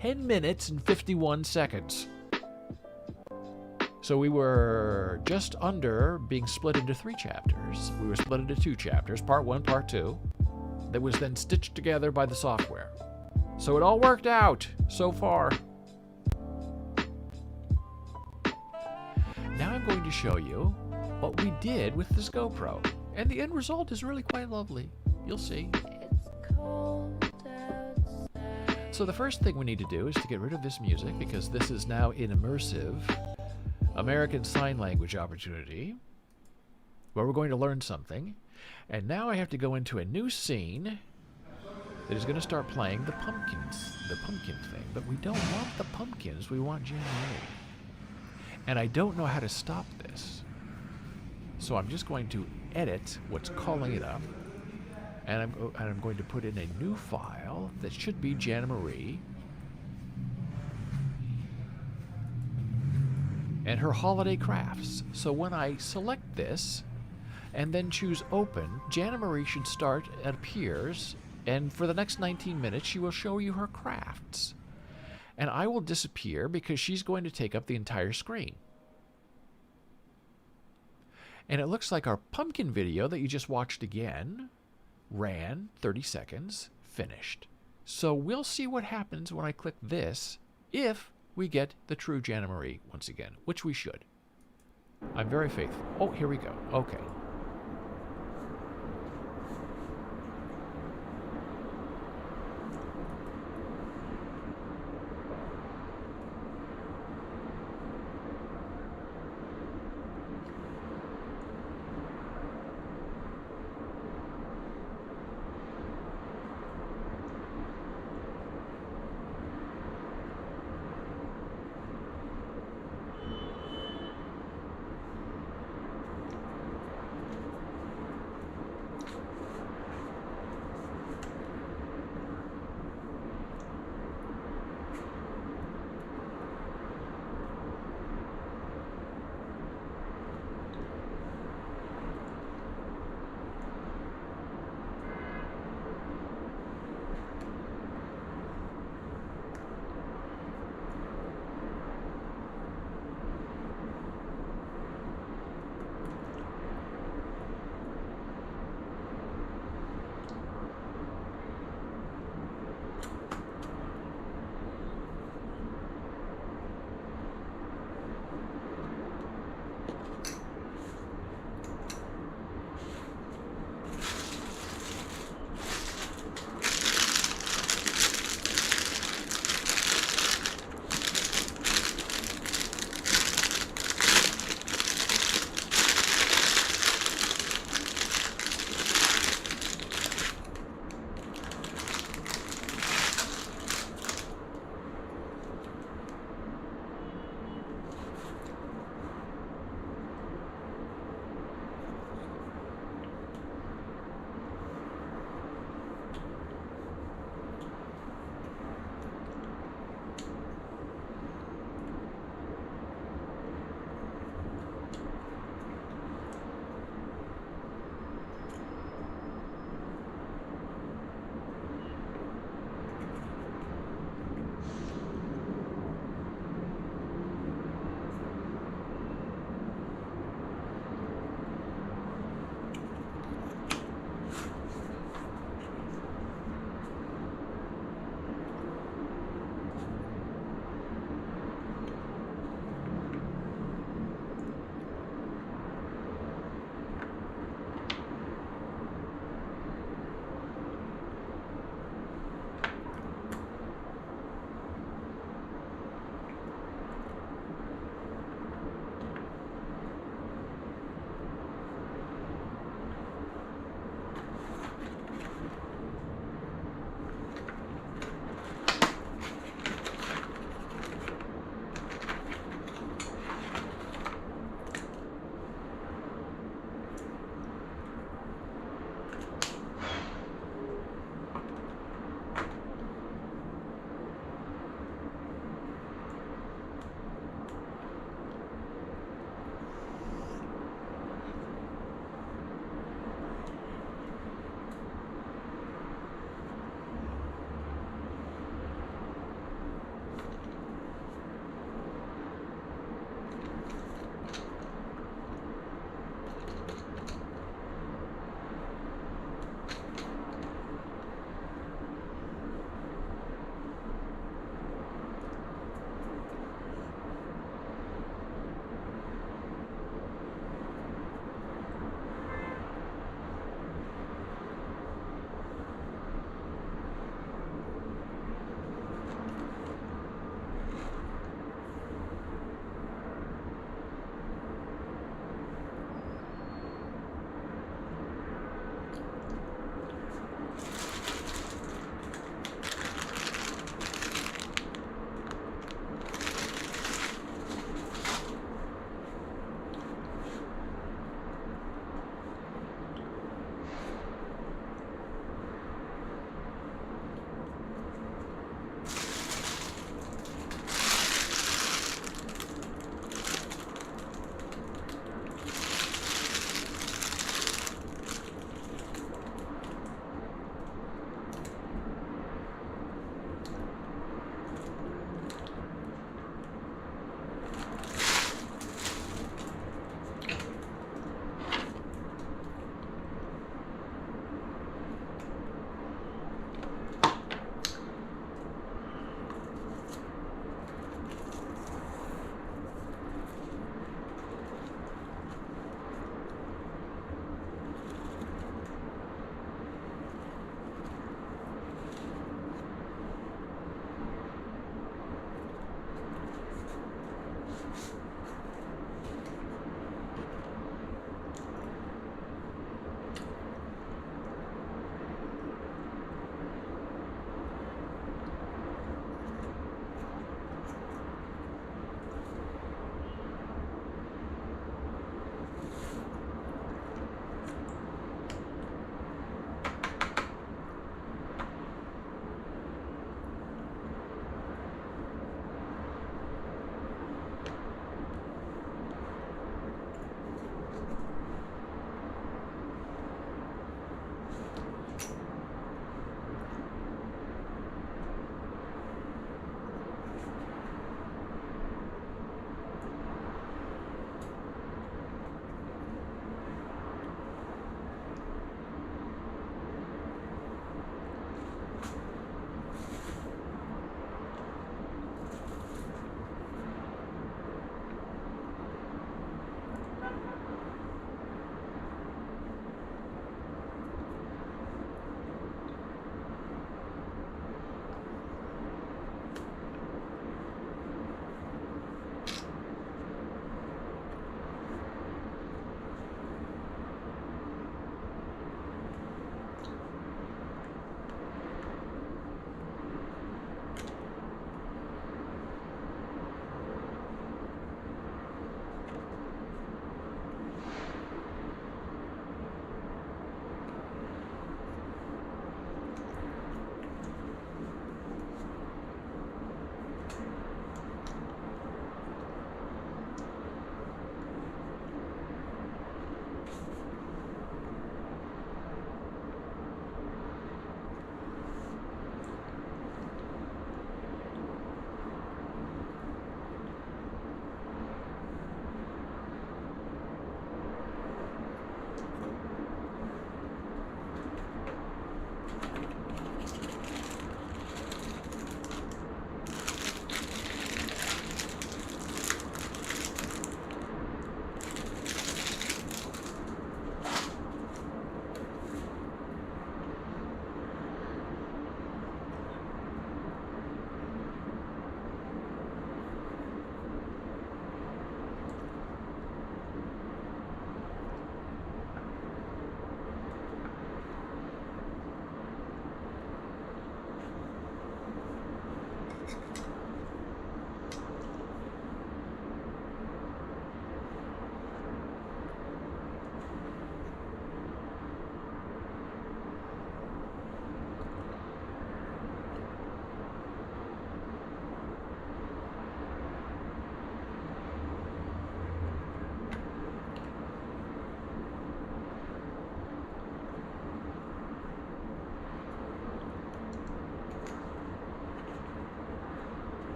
10 minutes and 51 seconds. So we were just under being split into 3 chapters. We were split into 2 chapters, part 1, part 2, that was then stitched together by the software. So it all worked out so far. I'm going to show you what we did with this GoPro. And the end result is really quite lovely. You'll see. So the first thing we need to do is to get rid of this music, because this is now an immersive American Sign Language opportunity where we're going to learn something. And now I have to go into a new scene that is going to start playing the pumpkin thing. But we don't want the pumpkins, we want Janna. And I don't know how to stop this. So I'm just going to edit what's calling it up. And I'm going to put in a new file that should be Janna Marie. And her holiday crafts. So when I select this and then choose open, Janna Marie should start, it appears, and for the next 19 minutes she will show you her crafts. And I will disappear because she's going to take up the entire screen. And it looks like our pumpkin video that you just watched again ran 30 seconds, finished. So we'll see what happens when I click this if we get the true Janna Marie once again, which we should. I'm very faithful. Oh, here we go. Okay.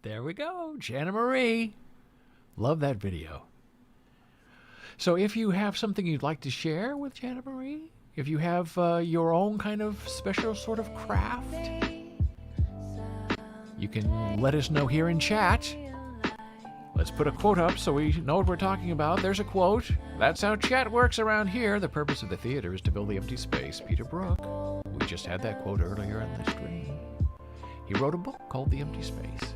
There we go. Janna Marie. Love that video. So if you have something you'd like to share with Janna Marie, if you have your own kind of special sort of craft, you can let us know here in chat. Let's put a quote up so we know what we're talking about. There's a quote. That's how chat works around here. The purpose of the theater is to fill the empty space. Peter Brook. We just had that quote earlier in the stream. He wrote a book called The Empty Space.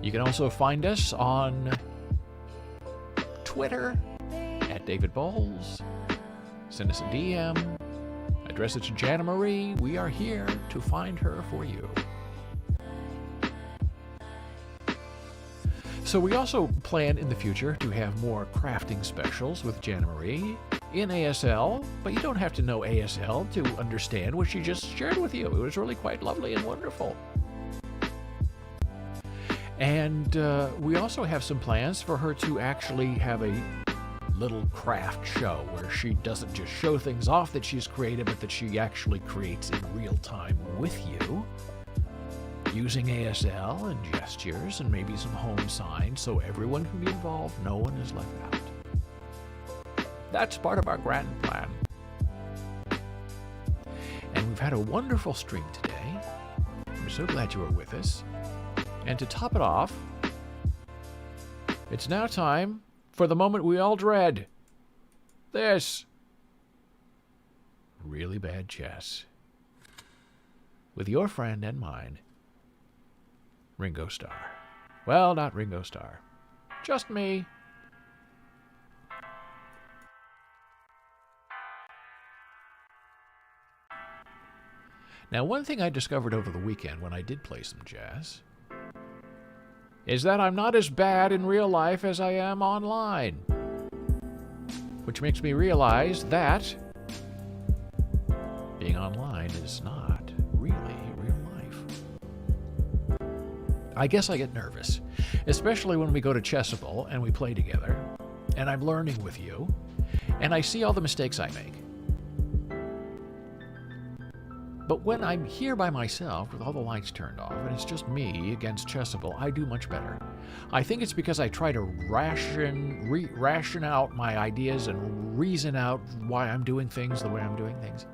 You can also find us on Twitter at David Boles. Send us a DM. Address it to Janna Marie. We are here to find her for you. So we also plan in the future to have more crafting specials with Janna Marie in ASL, but you don't have to know ASL to understand what she just shared with you. It was really quite lovely and wonderful. And we also have some plans for her to actually have a little craft show where she doesn't just show things off that she's created, but that she actually creates in real time with you, using ASL and gestures and maybe some home signs so everyone can be involved, no one is left out. That's part of our grand plan. And we've had a wonderful stream today. I'm so glad you were with us. And to top it off, it's now time for the moment we all dread. This. Really bad chess. With your friend and mine, Ringo Starr. Well, not Ringo Starr. Just me. Now, one thing I discovered over the weekend when I did play some jazz is that I'm not as bad in real life as I am online. Which makes me realize that being online is not really real life. I guess I get nervous, especially when we go to Chessable and we play together, and I'm learning with you, and I see all the mistakes I make. But when I'm here by myself with all the lights turned off and it's just me against Chessable, I do much better. I think it's because I try to ration out my ideas and reason out why I'm doing things the way I'm doing things.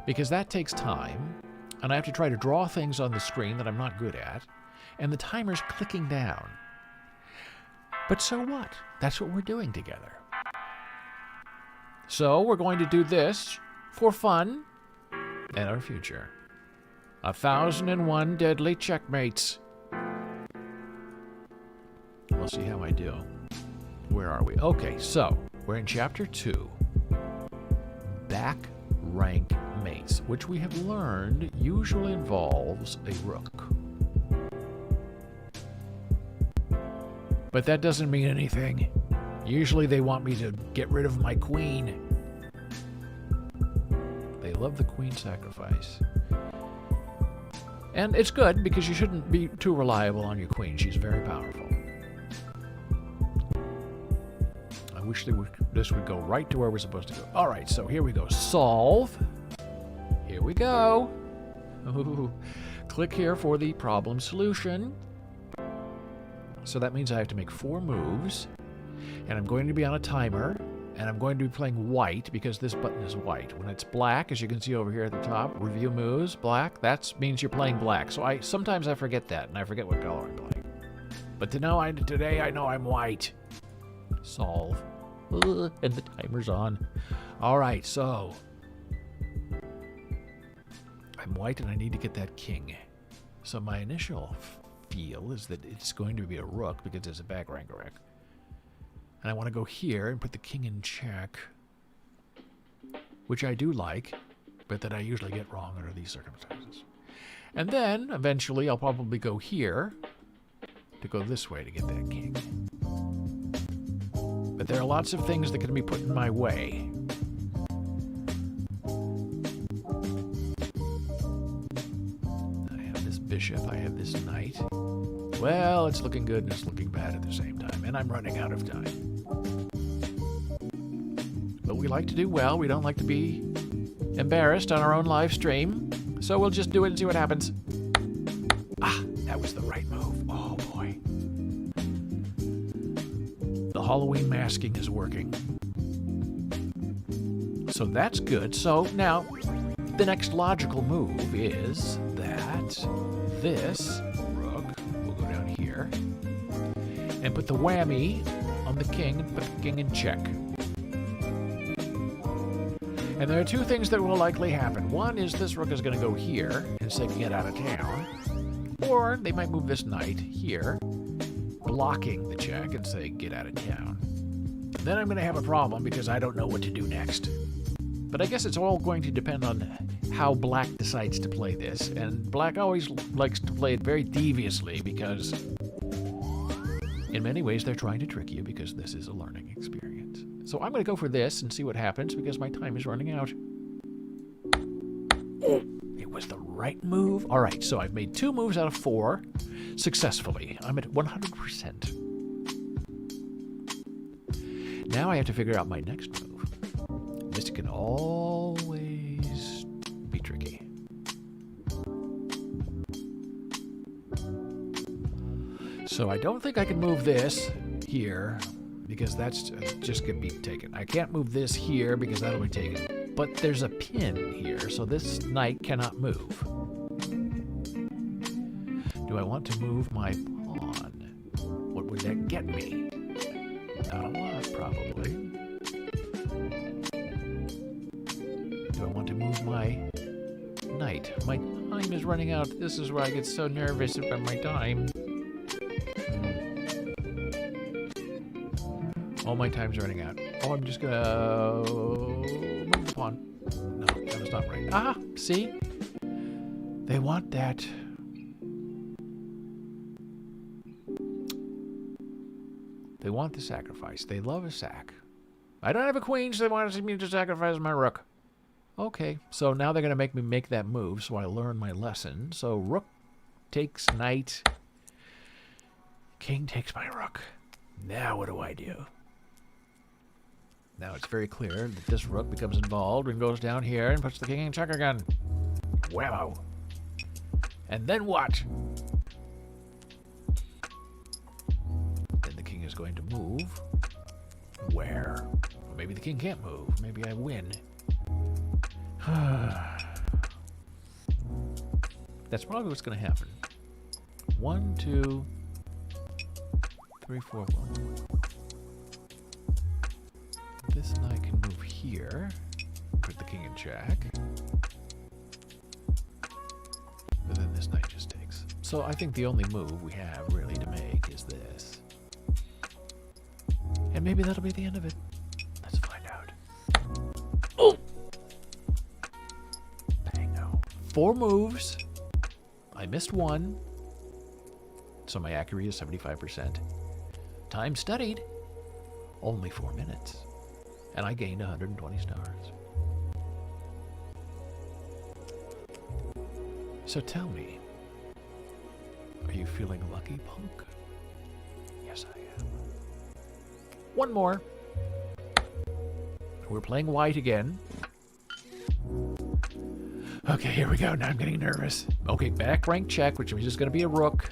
Because that takes time, and I have to try to draw things on the screen that I'm not good at, and the timer's clicking down. But so what? That's what we're doing together. So we're going to do this for fun and our future. 1,001 deadly checkmates. We'll see how I do. Where are we? Okay, so we're in chapter 2. Back rank mates, which we have learned usually involves a rook. But that doesn't mean anything. Usually they want me to get rid of my queen. They love the queen sacrifice. And it's good because you shouldn't be too reliable on your queen. She's very powerful. I wish this would go right to where we're supposed to go. All right, so here we go. Solve. Here we go. Ooh. Click here for the problem solution. So that means I have to make 4 moves. And I'm going to be on a timer. And I'm going to be playing white because this button is white. When it's black, as you can see over here at the top, review moves, black, that means you're playing black. So sometimes I forget that, and I forget what color I'm playing. But today I know I'm white. Solve. And the timer's on. All right, so I'm white and I need to get that king. So my initial feel is that it's going to be a rook because it's a back rank rook. And I want to go here and put the king in check, which I do like, but that I usually get wrong under these circumstances. And then, eventually, I'll probably go here to go this way to get that king. But there are lots of things that can be put in my way. I have this bishop, I have this knight. Well, it's looking good and it's looking bad at the same time, and I'm running out of time. But we like to do well. We don't like to be embarrassed on our own live stream, so we'll just do it and see what happens. Ah, that was the right move. Oh, Halloween masking is working. So that's good. So now, the next logical move is that this rook will go down here and put the whammy on the king and put the king in check. And there are two things that will likely happen. One is this rook is going to go here and say, get out of town. Or they might move this knight here, blocking the check and say, get out of town. Then I'm going to have a problem because I don't know what to do next. But I guess it's all going to depend on how black decides to play this. And black always likes to play it very deviously because in many ways they're trying to trick you because this is a learning experience. So I'm going to go for this and see what happens because my time is running out. It was the right move. All right, so I've made 2 moves out of 4 successfully. I'm at 100%. Now I have to figure out my next move. This can always be tricky. So I don't think I can move this here because that's just going to be taken. I can't move this here because that'll be taken. But there's a pin here, so this knight cannot move. Do I want to move my pawn? What would that get me? Not a lot, probably. Do I want to move my knight? My time is running out. This is where I get so nervous about my time. All my time's running out. Oh, I'm just gonna move the pawn. No, that was not right. Ah, see? They want that. They want the sacrifice. They love a sack. I don't have a queen, so they want me to sacrifice my rook. Okay, so now they're going to make me make that move, so I learn my lesson. So rook takes knight. King takes my rook. Now what do I do? Now it's very clear that this rook becomes involved and goes down here and puts the king in check again. Whammo. And then what? Then the king is going to move. Where? Well, maybe the king can't move. Maybe I win. That's probably what's going to happen. 1, 2, 3, 4, 1. This knight can move here. Put the king in check. But then this knight just takes. So I think the only move we have really to make is this. And maybe that'll be the end of it. Let's find out. Oh! Bingo. 4 moves. I missed 1. So my accuracy is 75%. Time studied. Only 4 minutes. And I gained 120 stars. So tell me, are you feeling lucky, punk? Yes, I am. 1 more. We're playing white again. Okay, here we go. Now I'm getting nervous. Okay, back rank check, which means it's going to be a rook.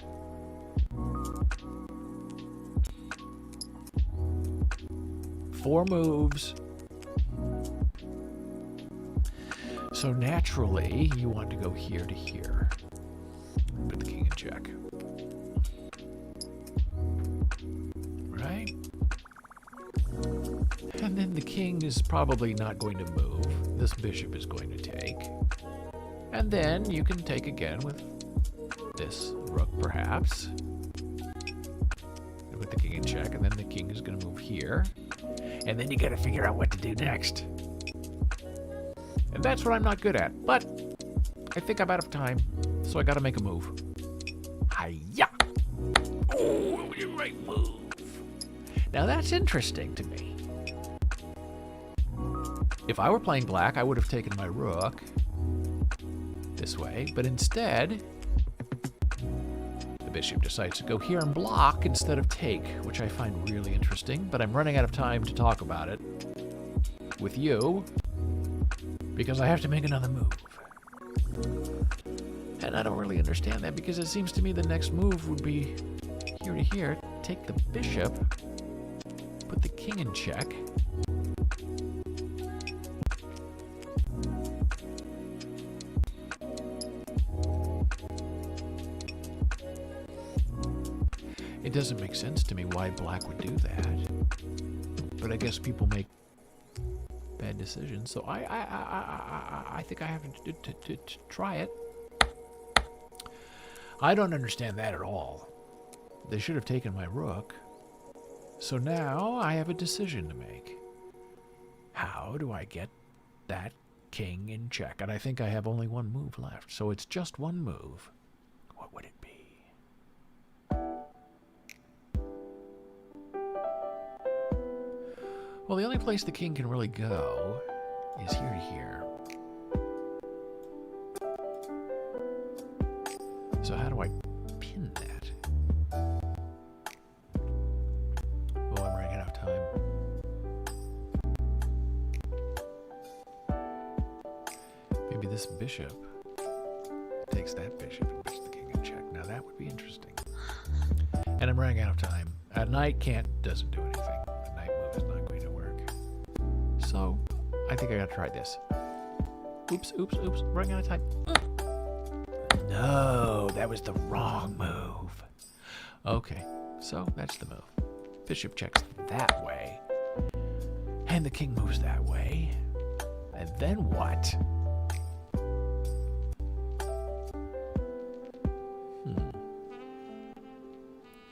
Four moves. So naturally, you want to go here to here. Put the king in check. Right? And then the king is probably not going to move. This bishop is going to take. And then you can take again with this rook, perhaps. Put the king in check, and then the king is going to move here. And then you got to figure out what to do next. And that's what I'm not good at. But I think I'm out of time, so I got to make a move. Hi-ya! Oh, the right move. Now that's interesting to me. If I were playing black, I would have taken my rook this way, but instead, the bishop decides to go here and block instead of take, which I find really interesting, but I'm running out of time to talk about it with you because I have to make another move. And I don't really understand that because it seems to me the next move would be here to here, take the bishop, put put the king in check. It doesn't make sense to me why black would do that. But I guess people make bad decisions, so I think I have to try it. I don't understand that at all. They should have taken my rook. So now I have a decision to make. How do I get that king in check? And I think I have only one move left, so it's just one move. What would it be? Well, the only place the king can really go is here to here. So how do I pin that? Oh, I'm running out of time. Maybe this bishop takes that bishop and puts the king in check. Now that would be interesting. And I'm running out of time. A knight doesn't do anything. A knight move is not going to work. So I think I gotta try this. Oops, running out of time. No, that was the wrong move. Okay, so that's the move. Bishop checks that way. And the king moves that way. And then what?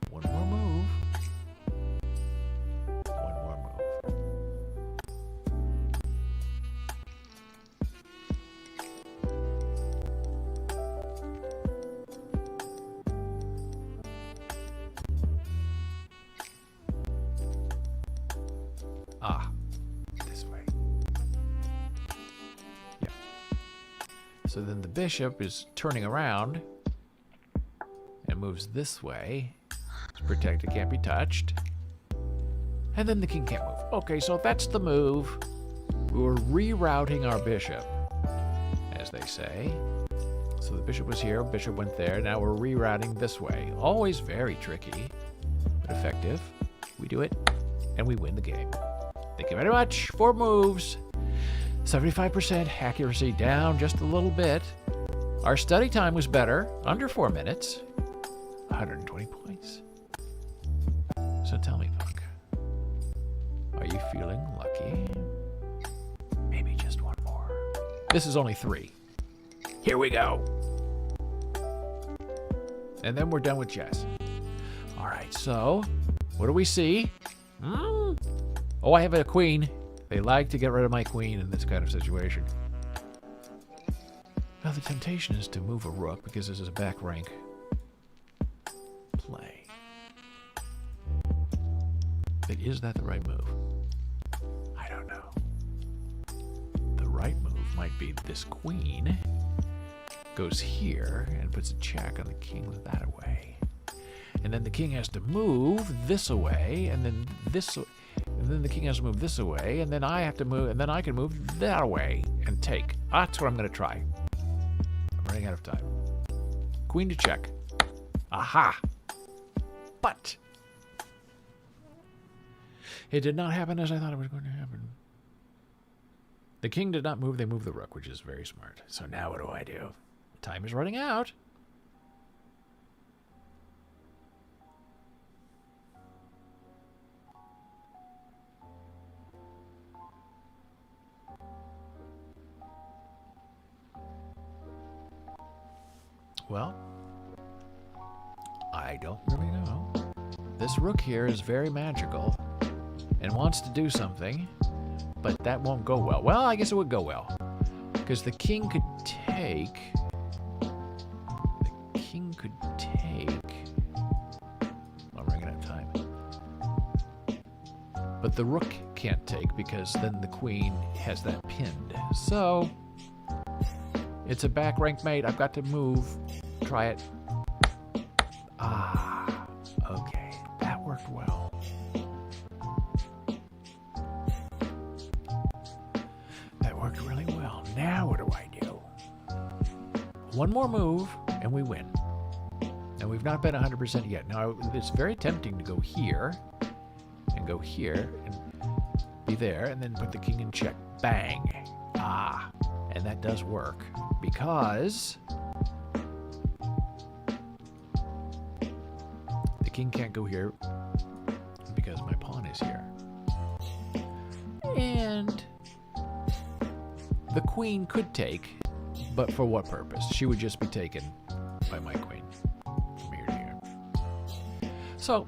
One more move. One more move. This way. Yeah. So then the bishop is turning around and moves this way. It's protected, can't be touched. And then the king can't move. Okay, so that's the move. We're rerouting our bishop, as they say. So the bishop was here, bishop went there. Now we're rerouting this way. Always very tricky, but effective. We do it, and we win the game. Thank you very much. 4 moves. 75% accuracy, down just a little bit. Our study time was better, under 4 minutes. 120 points. So tell me, Punk, are you feeling lucky? Maybe just one more. This is only 3. Here we go. And then we're done with chess. All right, so what do we see? Oh, I have a queen. They like to get rid of my queen in this kind of situation. Now the temptation is to move a rook because this is a back rank play. But is that the right move? I don't know. The right move might be this queen goes here and puts a check on the king with that away. And then the king has to move this away, and then this, and then the king has to move this away, and then I have to move, and then I can move that away and take. That's what I'm going to try. I'm running out of time. Queen to check. Aha! But it did not happen as I thought it was going to happen. The king did not move, they moved the rook, which is very smart. So now what do? Time is running out. Well, I don't really know. This rook here is very magical and wants to do something, but that won't go well. Well, I guess it would go well, because the king could take. The king could take. I'm running out of time. But the rook can't take because then the queen has that pinned. So it's a back rank mate. I've got to move. Try it. Ah, okay. That worked well. That worked really well. Now what do I do? One more move and we win. And we've not been 100% yet. Now, it's very tempting to go here and and go here and be there and then put the king in check. Bang. Ah. And that does work because the king can't go here because my pawn is here. And the queen could take, but for what purpose? She would just be taken by my queen from here to here. So,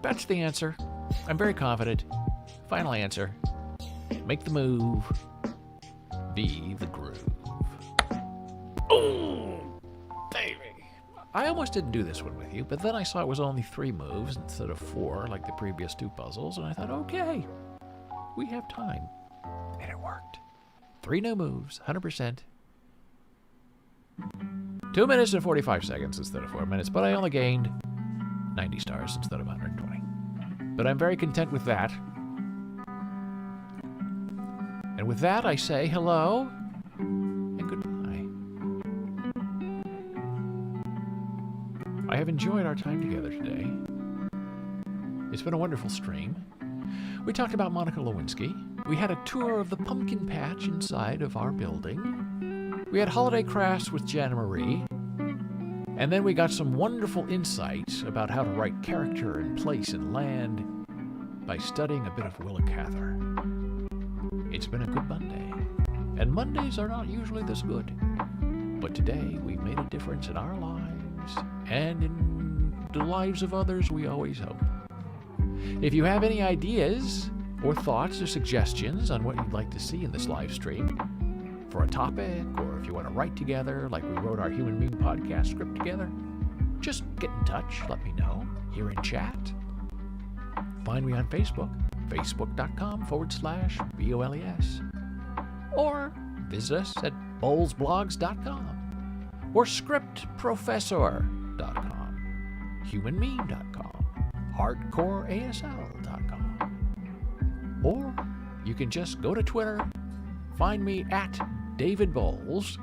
that's the answer. I'm very confident. Final answer. Make the move. Be the groove. Oh, baby. I almost didn't do this one with you, but then I saw it was only 3 moves instead of 4 like the previous 2 puzzles, and I thought, okay, we have time. And it worked. 3 new moves, 100%. 2 minutes and 45 seconds instead of 4 minutes, but I only gained 90 stars instead of 120. But I'm very content with that. And with that, I say hello and goodbye. I have enjoyed our time together today. It's been a wonderful stream. We talked about Monica Lewinsky. We had a tour of the pumpkin patch inside of our building. We had holiday crafts with Janna Marie. And then we got some wonderful insights about how to write character and place and land by studying a bit of Willa Cather. It's been a good Monday, and Mondays are not usually this good. But today, we've made a difference in our lives, and in the lives of others, we always hope. If you have any ideas, or thoughts, or suggestions on what you'd like to see in this live stream, for a topic, or if you want to write together, like we wrote our Human Being podcast script together, just get in touch, let me know, here in chat. Find me on Facebook. Facebook.com/BOLES. Or visit us at bolesblogs.com or scriptprofessor.com, humanmeme.com, hardcoreasl.com. Or you can just go to Twitter, find me at David Boles,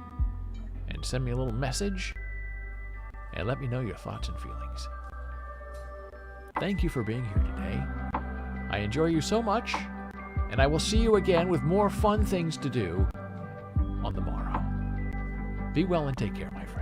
and send me a little message and let me know your thoughts and feelings. Thank you for being here today. I enjoy you so much, and I will see you again with more fun things to do on the morrow. Be well and take care, my friend.